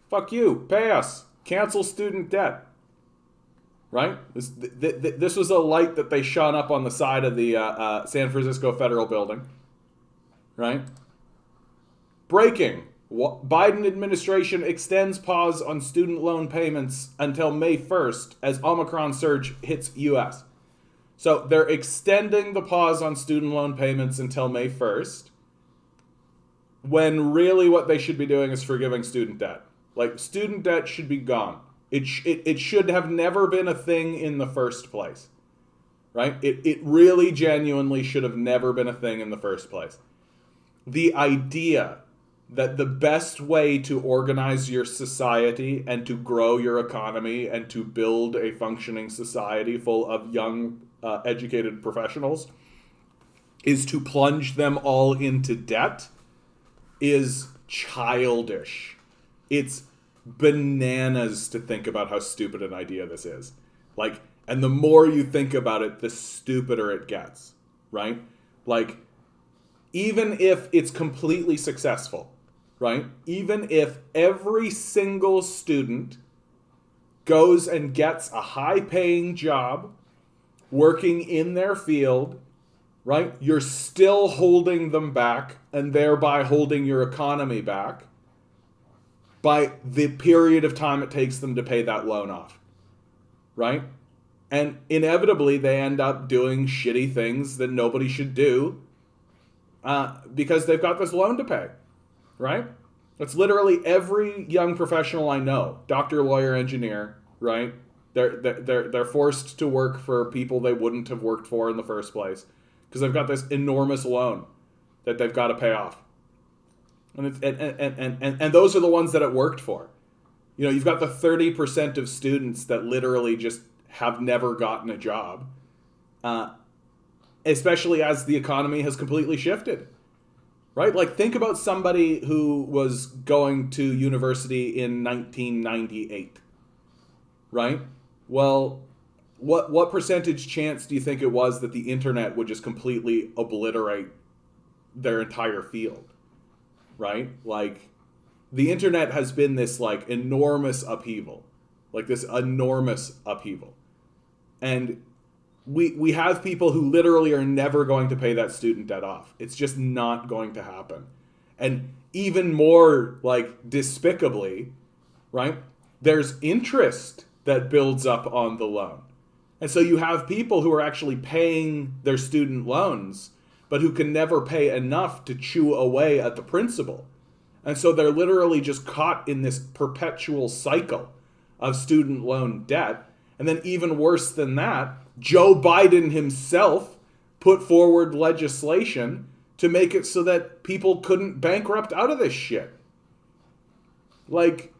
Fuck you. Pay us. Cancel student debt. Right? This was a light that they shone up on the side of the San Francisco Federal Building. Right? Breaking. Biden administration extends pause on student loan payments until May 1st as Omicron surge hits U.S. So they're extending the pause on student loan payments until May 1st, when really what they should be doing is forgiving student debt. Like, student debt should be gone. It should have never been a thing in the first place, right? It really genuinely should have never been a thing in the first place. The idea that the best way to organize your society and to grow your economy and to build a functioning society full of young, educated professionals is to plunge them all into debt is childish. It's bananas to think about how stupid an idea this is. Like, and the more you think about it, the stupider it gets, right? Like, even if it's completely successful, right? Even if every single student goes and gets a high-paying job working in their field, right? You're still holding them back and thereby holding your economy back by the period of time it takes them to pay that loan off, right? And inevitably, they end up doing shitty things that nobody should do because they've got this loan to pay, right? It's literally every young professional I know, doctor, lawyer, engineer, right? They're forced to work for people they wouldn't have worked for in the first place because they've got this enormous loan that they've got to pay off. And those are the ones that it worked for. You know, you've got the 30% of students that literally just have never gotten a job, especially as the economy has completely shifted, right? Like, think about somebody who was going to university in 1998, right? Well, what percentage chance do you think it was that the internet would just completely obliterate their entire field? Right? Like, the internet has been this, like, enormous upheaval. And we have people who literally are never going to pay that student debt off. It's just not going to happen. And even more, like, despicably, right? There's interest that builds up on the loan. And so you have people who are actually paying their student loans but who can never pay enough to chew away at the principal. And so they're literally just caught in this perpetual cycle of student loan debt. And then even worse than that, Joe Biden himself put forward legislation to make it so that people couldn't bankrupt out of this shit. Like,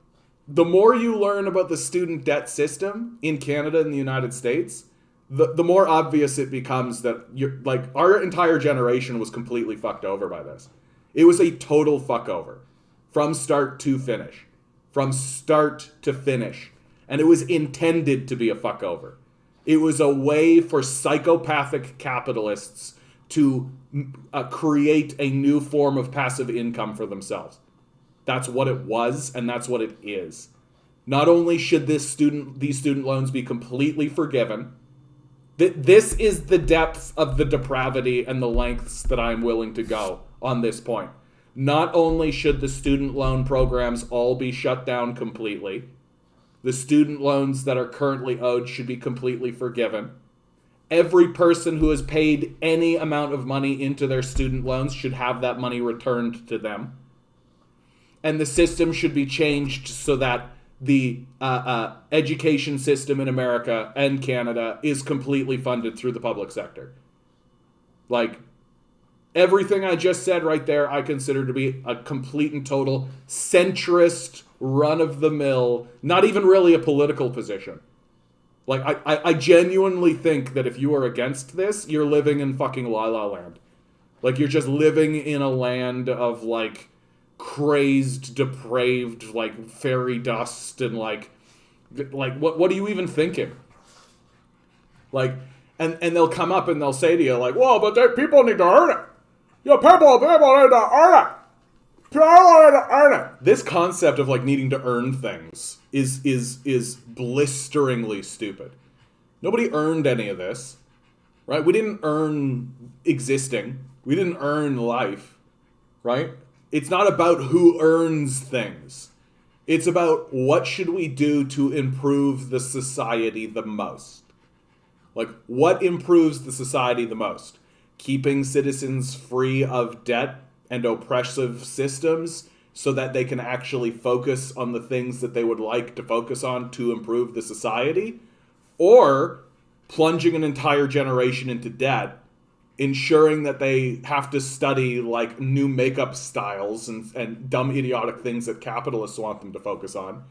the more you learn about the student debt system in Canada and the United States, the more obvious it becomes that our entire generation was completely fucked over by this. It was a total fuck over from start to finish. From start to finish. And it was intended to be a fuck over. It was a way for psychopathic capitalists to create a new form of passive income for themselves. That's what it was, and that's what it is. Not only should these student loans be completely forgiven, this is the depth of the depravity and the lengths that I'm willing to go on this point. Not only should the student loan programs all be shut down completely, the student loans that are currently owed should be completely forgiven. Every person who has paid any amount of money into their student loans should have that money returned to them. And the system should be changed so that the education system in America and Canada is completely funded through the public sector. Like, everything I just said right there, I consider to be a complete and total centrist, run-of-the-mill, not even really a political position. Like, I genuinely think that if you are against this, you're living in fucking La La Land. Like, you're just living in a land of, like, crazed, depraved, like, fairy dust and, like what are you even thinking? Like, and they'll come up and they'll say to you, like, well, but people need to earn it. You know, people need to earn it. People need to earn it. This concept of, like, needing to earn things is blisteringly stupid. Nobody earned any of this, right? We didn't earn existing. We didn't earn life, right? It's not about who earns things. It's about what should we do to improve the society the most. Like, what improves the society the most? Keeping citizens free of debt and oppressive systems so that they can actually focus on the things that they would like to focus on to improve the society? Or plunging an entire generation into debt, ensuring that they have to study, like, new makeup styles and dumb idiotic things that capitalists want them to focus on,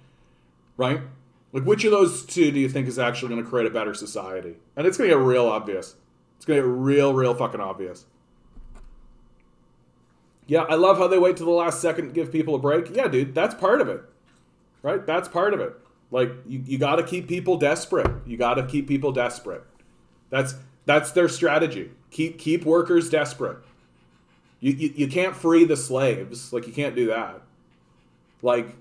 right? Like, which of those two do you think is actually going to create a better society? And it's going to get real obvious. It's going to get real fucking obvious. Yeah, I love how they wait till the last second to give people a break. Yeah, dude, that's part of it, right? That's part of it. Like, you got to keep people desperate. You got to keep people desperate. That's their strategy. Keep workers desperate. You can't free the slaves. Like, you can't do that. Like,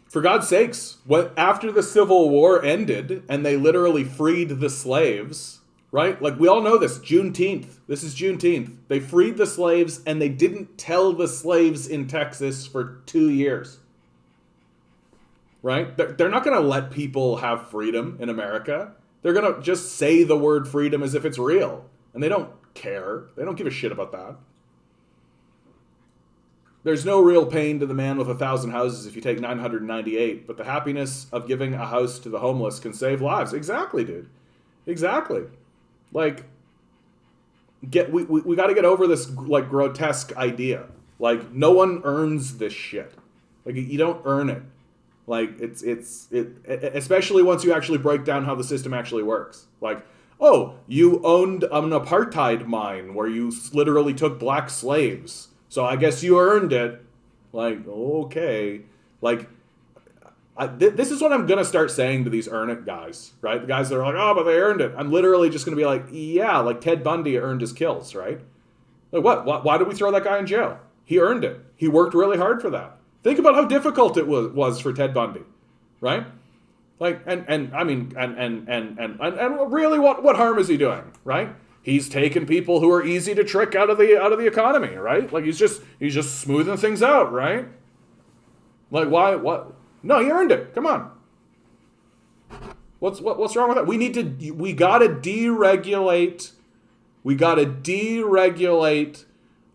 for God's sakes, after the Civil War ended and they literally freed the slaves, right? Like, we all know this. Juneteenth. This is Juneteenth. They freed the slaves and they didn't tell the slaves in Texas for 2 years. Right? They're not going to let people have freedom in America. They're going to just say the word freedom as if it's real. And they don't care. They don't give a shit about that. There's no real pain to the man with 1,000 houses if you take 998, but the happiness of giving a house to the homeless can save lives. Exactly, dude. Exactly. Like, we got to get over this, like, grotesque idea. Like, no one earns this shit. Like, you don't earn it. Like, it's especially once you actually break down how the system actually works. Like, oh, you owned an apartheid mine where you literally took black slaves, so I guess you earned it. Like, okay. Like, this is what I'm going to start saying to these earn it guys, right? The guys that are like, oh, but they earned it. I'm literally just going to be like, yeah, like Ted Bundy earned his kills, right? Like, what? Why did we throw that guy in jail? He earned it. He worked really hard for that. Think about how difficult it was for Ted Bundy, right? Like, and really, what harm is he doing, right? He's taking people who are easy to trick out of the economy, right? Like, he's just smoothing things out, right? Like, why? What? No, he earned it. Come on. What's wrong with that? We gotta deregulate. We gotta deregulate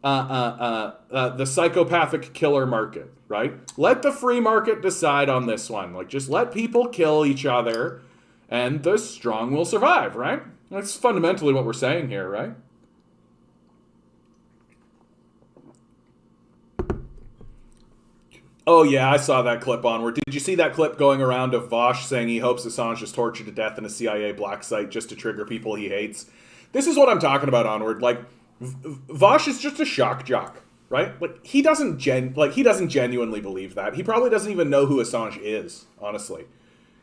the psychopathic killer market, right? Let the free market decide on this one. Like, just let people kill each other and the strong will survive, right? That's fundamentally what we're saying here, right? Oh yeah, I saw that clip onward. Did you see that clip going around of Vosh saying he hopes Assange is tortured to death in a CIA black site just to trigger people he hates? This is what I'm talking about onward. Like, Vosh is just a shock jock, right? Like he doesn't genuinely believe that. He probably doesn't even know who Assange is, honestly.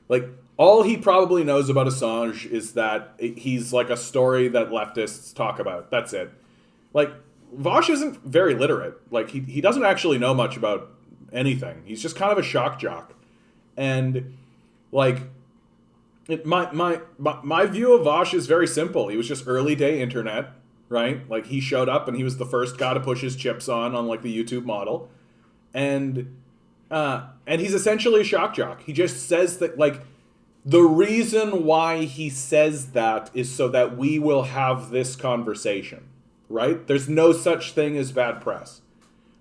Like, all he probably knows about Assange is that he's like a story that leftists talk about. That's it. Like, Vosh isn't very literate. Like, he doesn't actually know much about anything. He's just kind of a shock jock. And, like, my view of Vosh is very simple. He was just early day internet, right? Like, he showed up and he was the first guy to push his chips on like, the YouTube model. And he's essentially a shock jock. He just says that, like, the reason why he says that is so that we will have this conversation, right? There's no such thing as bad press.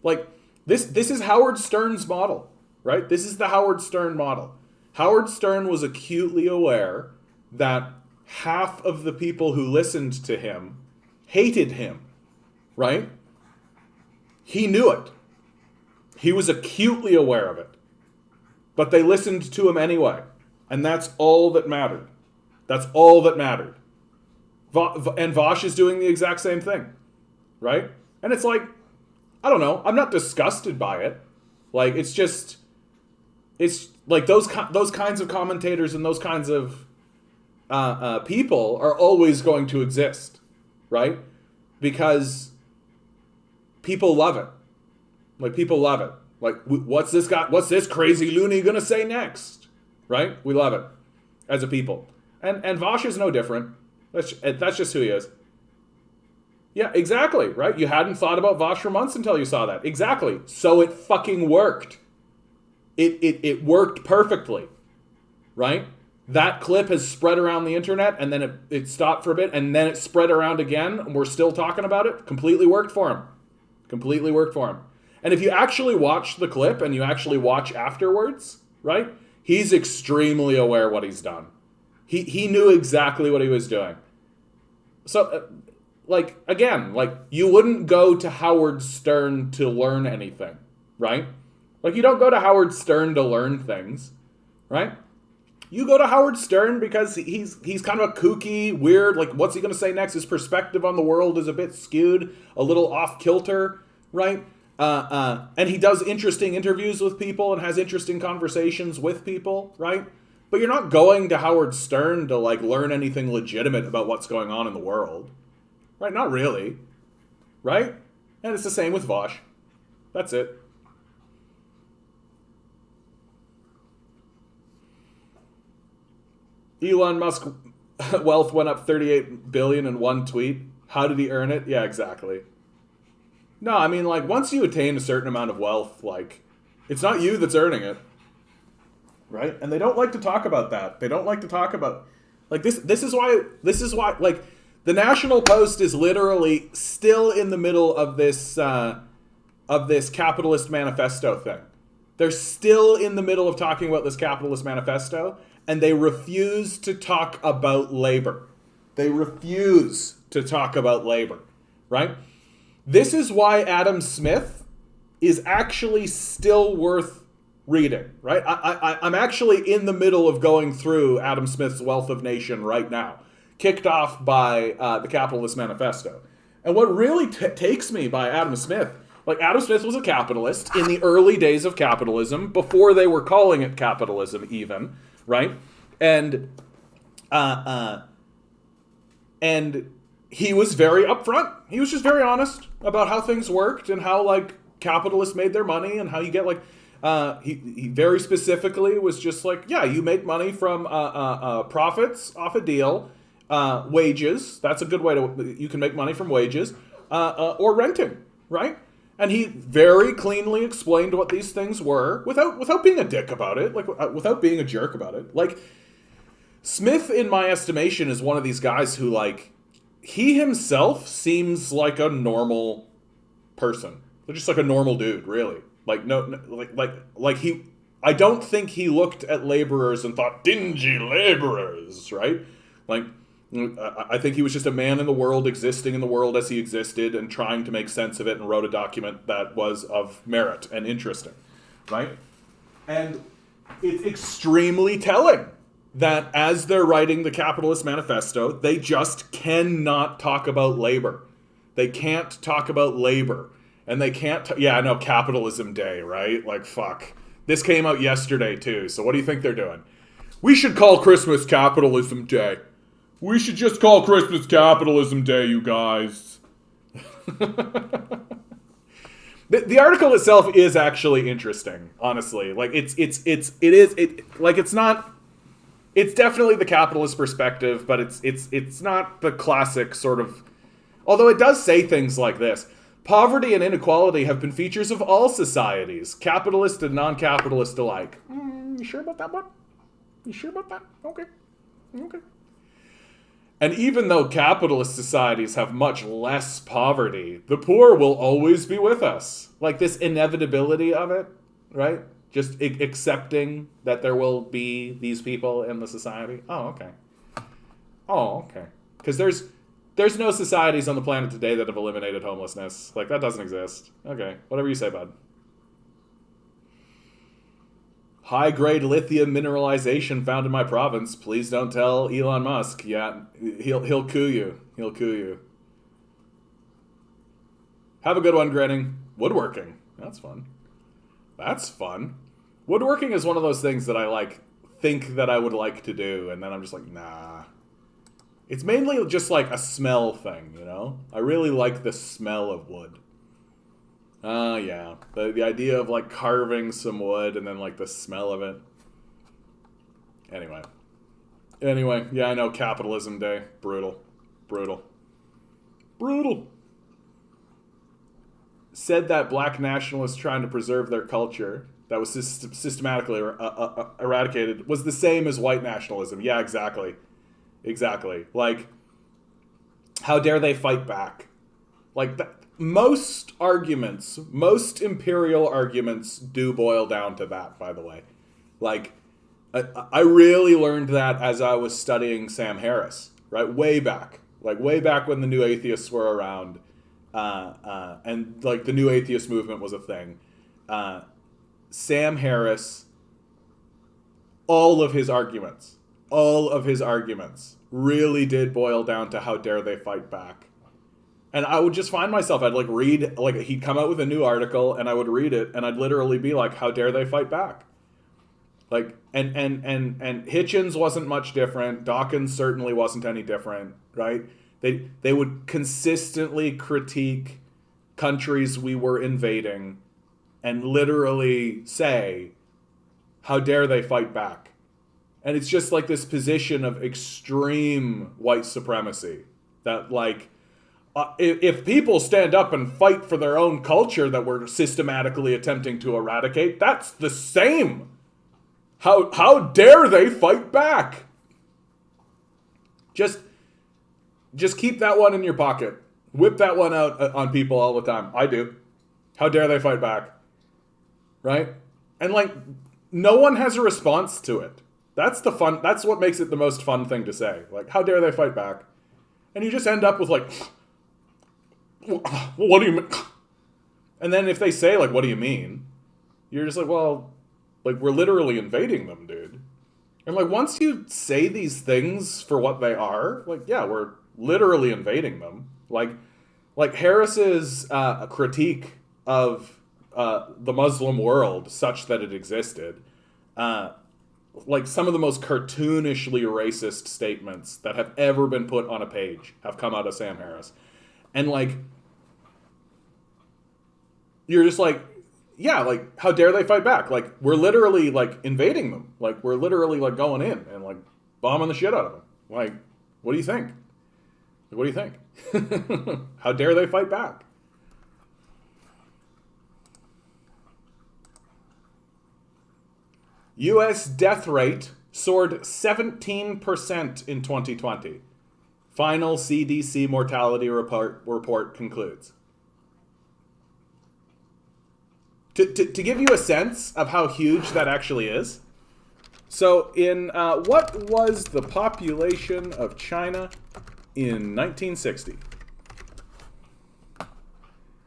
Like, this is Howard Stern's model, right? This is the Howard Stern model. Howard Stern was acutely aware that half of the people who listened to him hated him, right? He knew it. He was acutely aware of it. But they listened to him anyway. And that's all that mattered. That's all that mattered. And Vosh is doing the exact same thing, right? And it's like, I don't know. I'm not disgusted by it. Like, it's like those kinds of commentators and those kinds of people are always going to exist, right? Because people love it. Like, people love it. Like, what's this crazy loony gonna say next? Right? We love it as a people. And Vosh is no different. That's just who he is. Yeah, exactly, right? You hadn't thought about Vosh for months until you saw that. Exactly. So it fucking worked. It worked perfectly, right? That clip has spread around the internet, and then it stopped for a bit, and then it spread around again, and we're still talking about it. Completely worked for him. Completely worked for him. And if you actually watch the clip and you actually watch afterwards, right? He's extremely aware what he's done. He knew exactly what he was doing. So, like, again, like, you wouldn't go to Howard Stern to learn anything, right? Like, you don't go to Howard Stern to learn things, right? You go to Howard Stern because he's kind of a kooky, weird, like, what's he going to say next? His perspective on the world is a bit skewed, a little off-kilter, right? And he does interesting interviews with people and has interesting conversations with people, right? But you're not going to Howard Stern to, like, learn anything legitimate about what's going on in the world, right? Not really, right? And it's the same with Vosh. That's it. Elon Musk wealth went up 38 billion in one tweet. How did he earn it? Yeah, exactly. No, I mean, like, once you attain a certain amount of wealth, like, it's not you that's earning it, right? And they don't like to talk about that. They don't like to talk about, like, this is why, like, the National Post is literally still in the middle of this Capitalist Manifesto thing. They're still in the middle of talking about this Capitalist Manifesto, and they refuse to talk about labor. They refuse to talk about labor, right? This is why Adam Smith is actually still worth reading, right? I'm actually in the middle of going through Adam Smith's Wealth of Nation right now, kicked off by the Capitalist Manifesto. And what really takes me by Adam Smith, like, Adam Smith was a capitalist in the early days of capitalism, before they were calling it capitalism even, right? And he was very upfront. He was just very honest about how things worked and how, like, capitalists made their money and how you get, like, he very specifically was just like, yeah, you make money from profits off a deal, wages. That's a good way you can make money from wages, or renting, right? And he very cleanly explained what these things were without being a dick about it, like, without being a jerk about it. Like, Smith, in my estimation, is one of these guys who, like, he himself seems like a normal person. Just like a normal dude, really. Like, I don't think he looked at laborers and thought, dingy laborers, right? Like, I think he was just a man in the world, existing in the world as he existed and trying to make sense of it, and wrote a document that was of merit and interesting, right? And it's extremely telling that as they're writing the Capitalist Manifesto, they just cannot talk about labor. They can't talk about labor. And they can't... yeah, I know, Capitalism Day, right? Like, fuck. This came out yesterday, too. So what do you think they're doing? We should call Christmas Capitalism Day. We should just call Christmas Capitalism Day, you guys. The article itself is actually interesting, honestly. Like, it's definitely the capitalist perspective, but it's not the classic sort of... although it does say things like this. Poverty and inequality have been features of all societies, capitalist and non-capitalist alike. You sure about that one? You sure about that? Okay. And even though capitalist societies have much less poverty, the poor will always be with us. Like this inevitability of it, right? Just accepting that there will be these people in the society. Oh, okay. Because there's no societies on the planet today that have eliminated homelessness. Like, that doesn't exist. Okay, whatever you say, bud. High-grade lithium mineralization found in my province. Please don't tell Elon Musk. Yeah, he'll coup you. He'll coup you. Have a good one, Grinning. Woodworking. That's fun. Woodworking is one of those things that I, think that I would like to do, and then I'm just like, nah. It's mainly just, a smell thing, you know? I really like the smell of wood. Yeah. The idea of, carving some wood and then, the smell of it. Anyway, yeah, I know, Capitalism Day. Brutal. Said that black nationalists trying to preserve their culture that was systematically eradicated was the same as white nationalism. Yeah, exactly. How dare they fight back? Most imperial arguments do boil down to that, by the way. I really learned that as I was studying Sam Harris, right? Way back when the New Atheists were around, and the New Atheist movement was a thing. Sam Harris, all of his arguments really did boil down to how dare they fight back. And I would just find myself, I'd read, he'd come out with a new article and I would read it and I'd literally be like, how dare they fight back? And Hitchens wasn't much different. Dawkins certainly wasn't any different, right? They would consistently critique countries we were invading and literally say, how dare they fight back? And it's just this position of extreme white supremacy that if people stand up and fight for their own culture that we're systematically attempting to eradicate, that's the same. How dare they fight back? Just keep that one in your pocket. Whip that one out on people all the time. I do. How dare they fight back? Right? And no one has a response to it. That's what makes it the most fun thing to say. How dare they fight back? And you just end up with what do you mean? And then if they say what do you mean? You're just well, we're literally invading them, dude. And once you say these things for what they are, yeah, we're literally invading them. Harris's critique of the Muslim world, such that it existed, some of the most cartoonishly racist statements that have ever been put on a page have come out of Sam Harris. And you're just yeah, how dare they fight back? We're literally invading them. We're literally going in and bombing the shit out of them. What do you think? What do you think? How dare they fight back? U.S. death rate soared 17% in 2020. Final CDC mortality report concludes. To give you a sense of how huge that actually is, so in what was the population of China in 1960?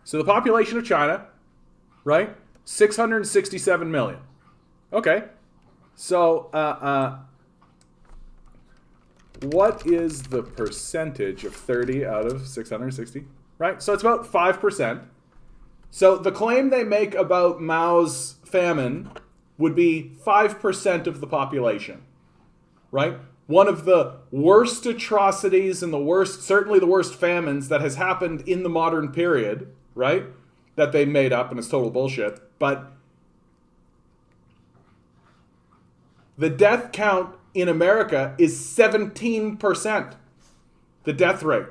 So the population of China, right? 667 million. Okay. So, what is the percentage of 30 out of 660? Right? So it's about 5%. So the claim they make about Mao's famine would be 5% of the population. Right? One of the worst atrocities and certainly the worst famines that has happened in the modern period, right? That they made up and it's total bullshit. But the death count in America is 17%. The death rate.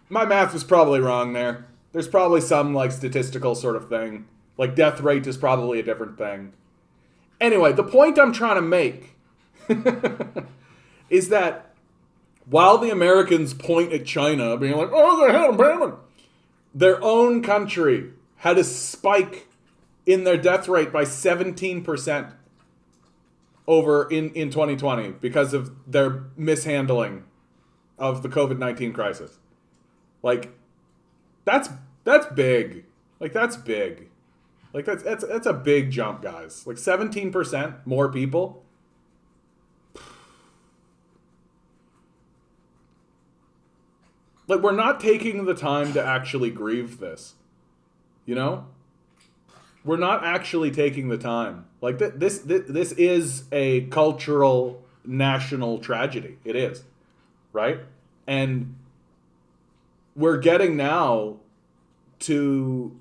My math was probably wrong there. There's probably some like statistical sort of thing. Like death rate is probably a different thing. Anyway, the point I'm trying to make is that while the Americans point at China being like, oh, they had a famine, their own country had a spike in their death rate by 17% over in 2020 because of their mishandling of the COVID-19 crisis. Like, that's big. Like, that's big. Like, that's a big jump, guys. Like, 17% more people. Like, we're not taking the time to actually grieve this. You know? We're not actually taking the time. Like, this is a cultural, national tragedy. It is. Right? And we're getting now to...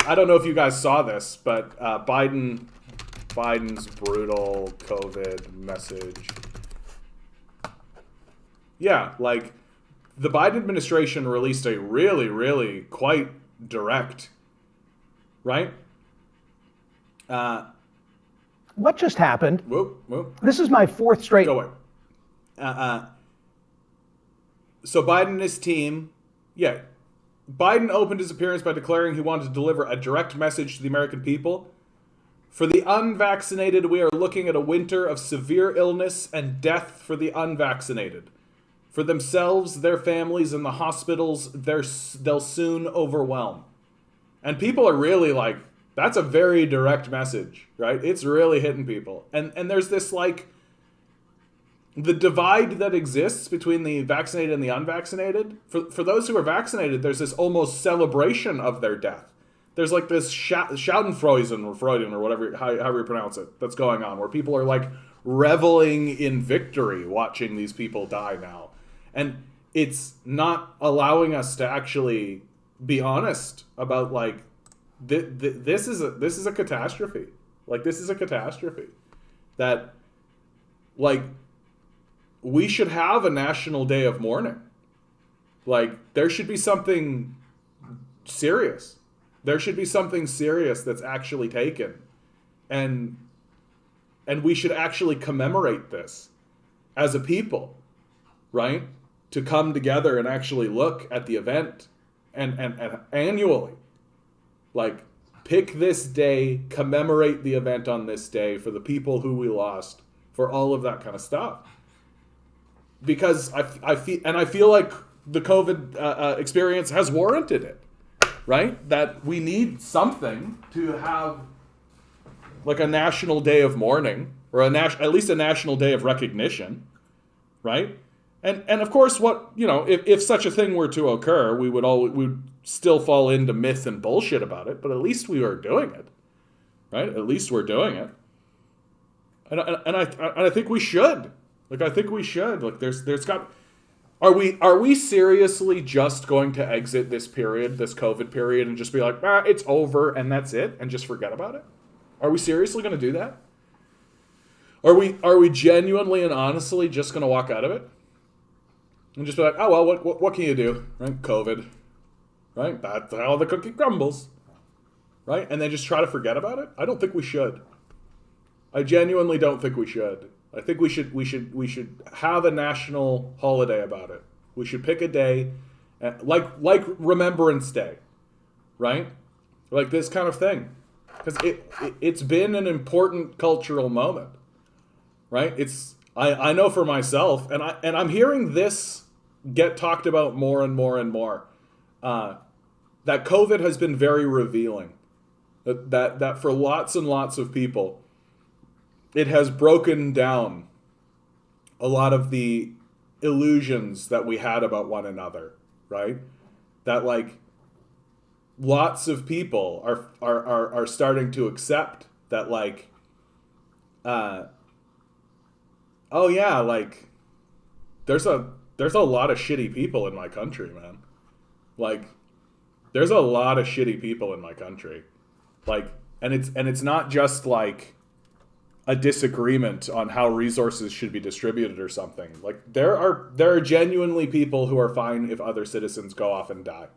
I don't know if you guys saw this, but Biden's brutal COVID message. Yeah, like, the Biden administration released a really, really quite direct, right? What just happened? Whoop. This is my fourth straight. Go away. So Biden and his team, yeah. Biden opened his appearance by declaring he wanted to deliver a direct message to the American people. For the unvaccinated, we are looking at a winter of severe illness and death for the unvaccinated. For themselves, their families, and the hospitals, they'll soon overwhelm. And people are really like, that's a very direct message, right? It's really hitting people. And there's this like, the divide that exists between the vaccinated and the unvaccinated. For those who are vaccinated, there's this almost celebration of their death. There's like this Schadenfreude or whatever, however you pronounce it, that's going on, where people are like reveling in victory watching these people die now. And it's not allowing us to actually be honest about like, this is a catastrophe. Like, this is a catastrophe that, like, we should have a national day of mourning. Like, there should be something serious. There should be something serious that's actually taken. And we should actually commemorate this as a people, right? To come together and actually look at the event and annually, like, pick this day, commemorate the event on this day for the people who we lost, for all of that kind of stuff. Because I feel like the COVID experience has warranted it, right? That we need something to have like a national day of mourning, or at least a national day of recognition, right? And of course, what, you know, if such a thing were to occur, we would still fall into myth and bullshit about it. But at least we are doing it, right? At least we're doing it, and I think we should. Like, I think we should. Like, there's got. Are we seriously just going to exit this period, this COVID period, and just be like, it's over and that's it, and just forget about it? Are we seriously going to do that? Are we genuinely and honestly just going to walk out of it and just be like, oh well, what can you do, right? COVID, right? That's how the cookie crumbles, right? And then just try to forget about it? I don't think we should. I genuinely don't think we should. I think we should have a national holiday about it. We should pick a day, like Remembrance Day, right? Like this kind of thing, because it's been an important cultural moment, right? I know for myself, and I'm hearing this get talked about more and more and more. that COVID has been very revealing. That for lots and lots of people, it has broken down a lot of the illusions that we had about one another, right? That like lots of people are starting to accept that like, oh yeah, like there's a lot of shitty people in my country, man. Like there's a lot of shitty people in my country. Like, and it's not just like a disagreement on how resources should be distributed or something. Like there are genuinely people who are fine if other citizens go off and die.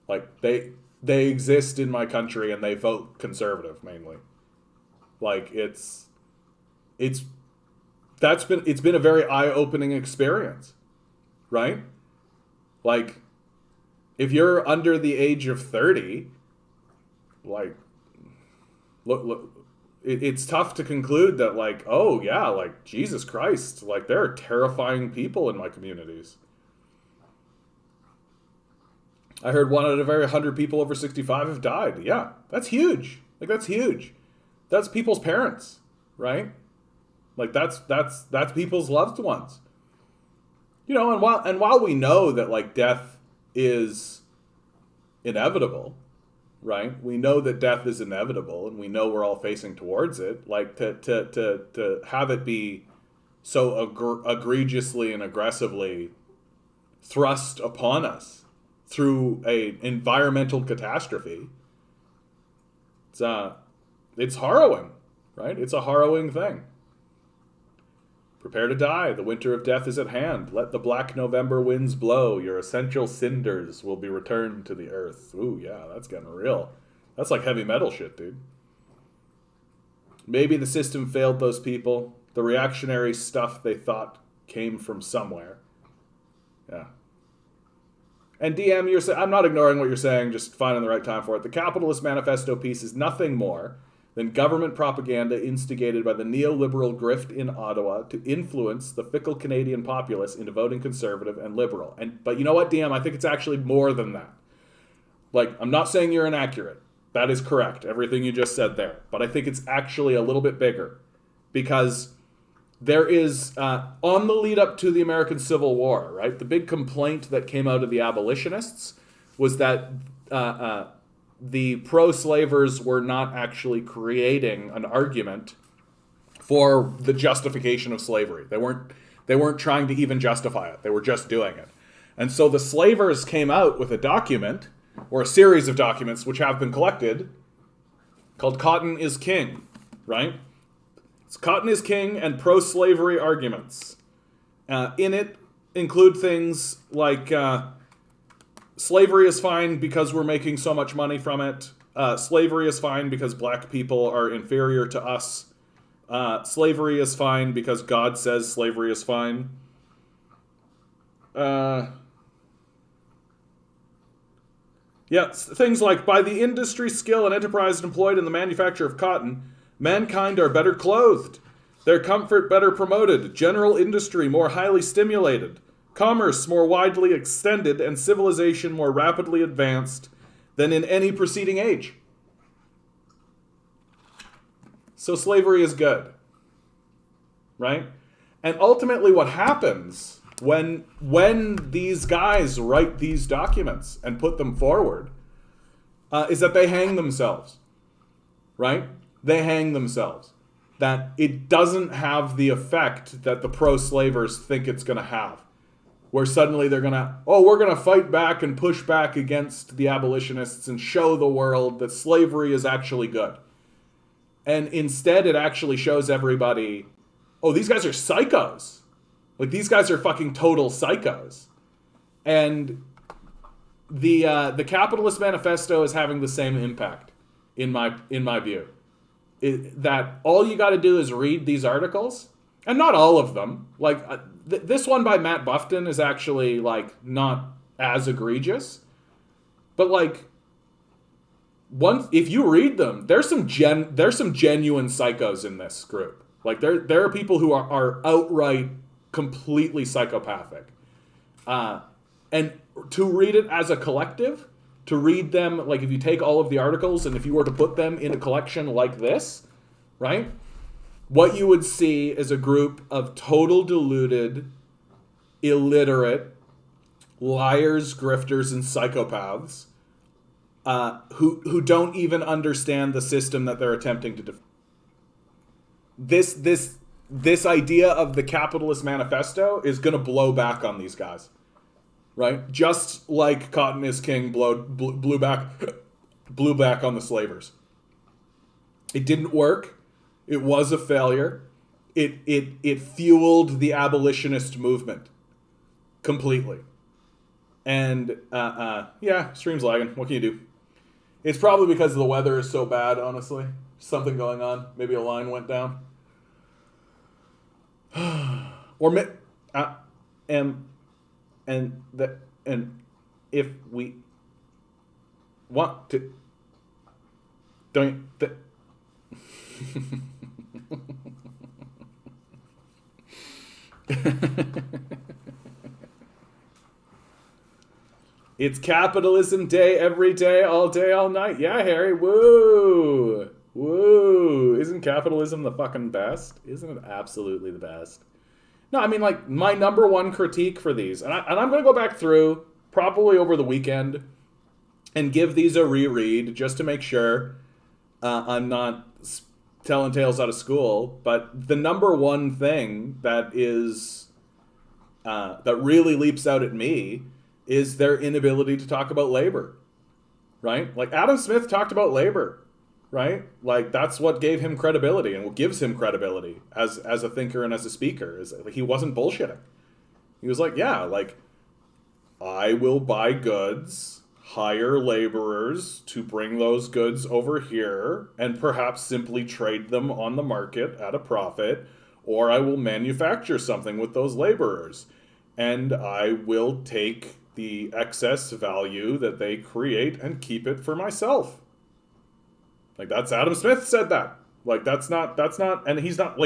Like they exist in my country and they vote conservative mainly. Like it's been a very eye-opening experience, right? Like if you're under the age of 30, like look it's tough to conclude that like, oh yeah, like Jesus Christ, like there are terrifying people in my communities. I heard 1 out of every 100 people over 65 have died. Yeah, that's huge. Like that's huge. That's people's parents, right? Like that's people's loved ones. You know, and while we know that like death is inevitable, right? We know that death is inevitable, and we know we're all facing towards it. Like to have it be so egregiously and aggressively thrust upon us through a environmental catastrophe, it's harrowing, right? It's a harrowing thing. Prepare to die. The winter of death is at hand. Let the black November winds blow. Your essential cinders will be returned to the earth. Ooh, yeah, that's getting real. That's like heavy metal shit, dude. Maybe the system failed those people. The reactionary stuff they thought came from somewhere. Yeah. And DM, I'm not ignoring what you're saying, just finding the right time for it. The Capitalist Manifesto piece is nothing more than government propaganda instigated by the neoliberal grift in Ottawa to influence the fickle Canadian populace into voting conservative and liberal. But you know what, DM? I think it's actually more than that. Like, I'm not saying you're inaccurate. That is correct, everything you just said there. But I think it's actually a little bit bigger. Because there is, on the lead up to the American Civil War, right, the big complaint that came out of the abolitionists was that the pro-slavers were not actually creating an argument for the justification of slavery. They weren't trying to even justify it. They were just doing it. And so the slavers came out with a document, or a series of documents which have been collected, called Cotton is King, right? It's Cotton is King and pro-slavery arguments. In it include things like slavery is fine because we're making so much money from it. Slavery is fine because black people are inferior to us. Slavery is fine because God says slavery is fine. Things like, by the industry, skill, and enterprise employed in the manufacture of cotton, mankind are better clothed, their comfort better promoted, general industry more highly stimulated, commerce more widely extended, and civilization more rapidly advanced than in any preceding age. So slavery is good, right? And ultimately what happens when these guys write these documents and put them forward is that they hang themselves, right? They hang themselves. That it doesn't have the effect that the pro-slavers think it's going to have. Where suddenly they're going to, we're going to fight back and push back against the abolitionists and show the world that slavery is actually good. And instead it actually shows everybody, these guys are psychos. Like, these guys are fucking total psychos. And the Capitalist Manifesto is having the same impact, in my view. That all you got to do is read these articles, and not all of them. Like, this one by Matt Buffton is actually, like, not as egregious. But, like, if you read them, there's some genuine psychos in this group. Like, there are people who are outright completely psychopathic. And to read it as a collective to read them, like if you take all of the articles and if you were to put them in a collection like this, right? What you would see is a group of total deluded, illiterate, liars, grifters, and psychopaths who don't even understand the system that they're attempting to defend. This idea of the Capitalist Manifesto is going to blow back on these guys, right? Just like Cotton is King blew back on the slavers. It didn't work. It was a failure. It fueled the abolitionist movement completely. And yeah, stream's lagging. What can you do? It's probably because the weather is so bad, honestly. Something going on. Maybe a line went down. Or and if we want to don't It's capitalism day, every day, all night. Yeah, Harry. Woo. Woo. Isn't capitalism the fucking best? Isn't it absolutely the best? No, I mean, like, my number one critique for these, and I'm going to go back through, probably over the weekend, and give these a reread, just to make sure I'm not telling tales out of school. But the number one thing that is, that really leaps out at me is their inability to talk about labor, right? Like, Adam Smith talked about labor, right? Like, that's what gave him credibility and what gives him credibility as a thinker and as a speaker. Is like, he wasn't bullshitting. He was like, yeah, like, I will buy goods, hire laborers to bring those goods over here, and perhaps simply trade them on the market at a profit, or I will manufacture something with those laborers, and I will take the excess value that they create and keep it for myself. Like, that's Adam Smith said that. Like, that's not, and he's not, like,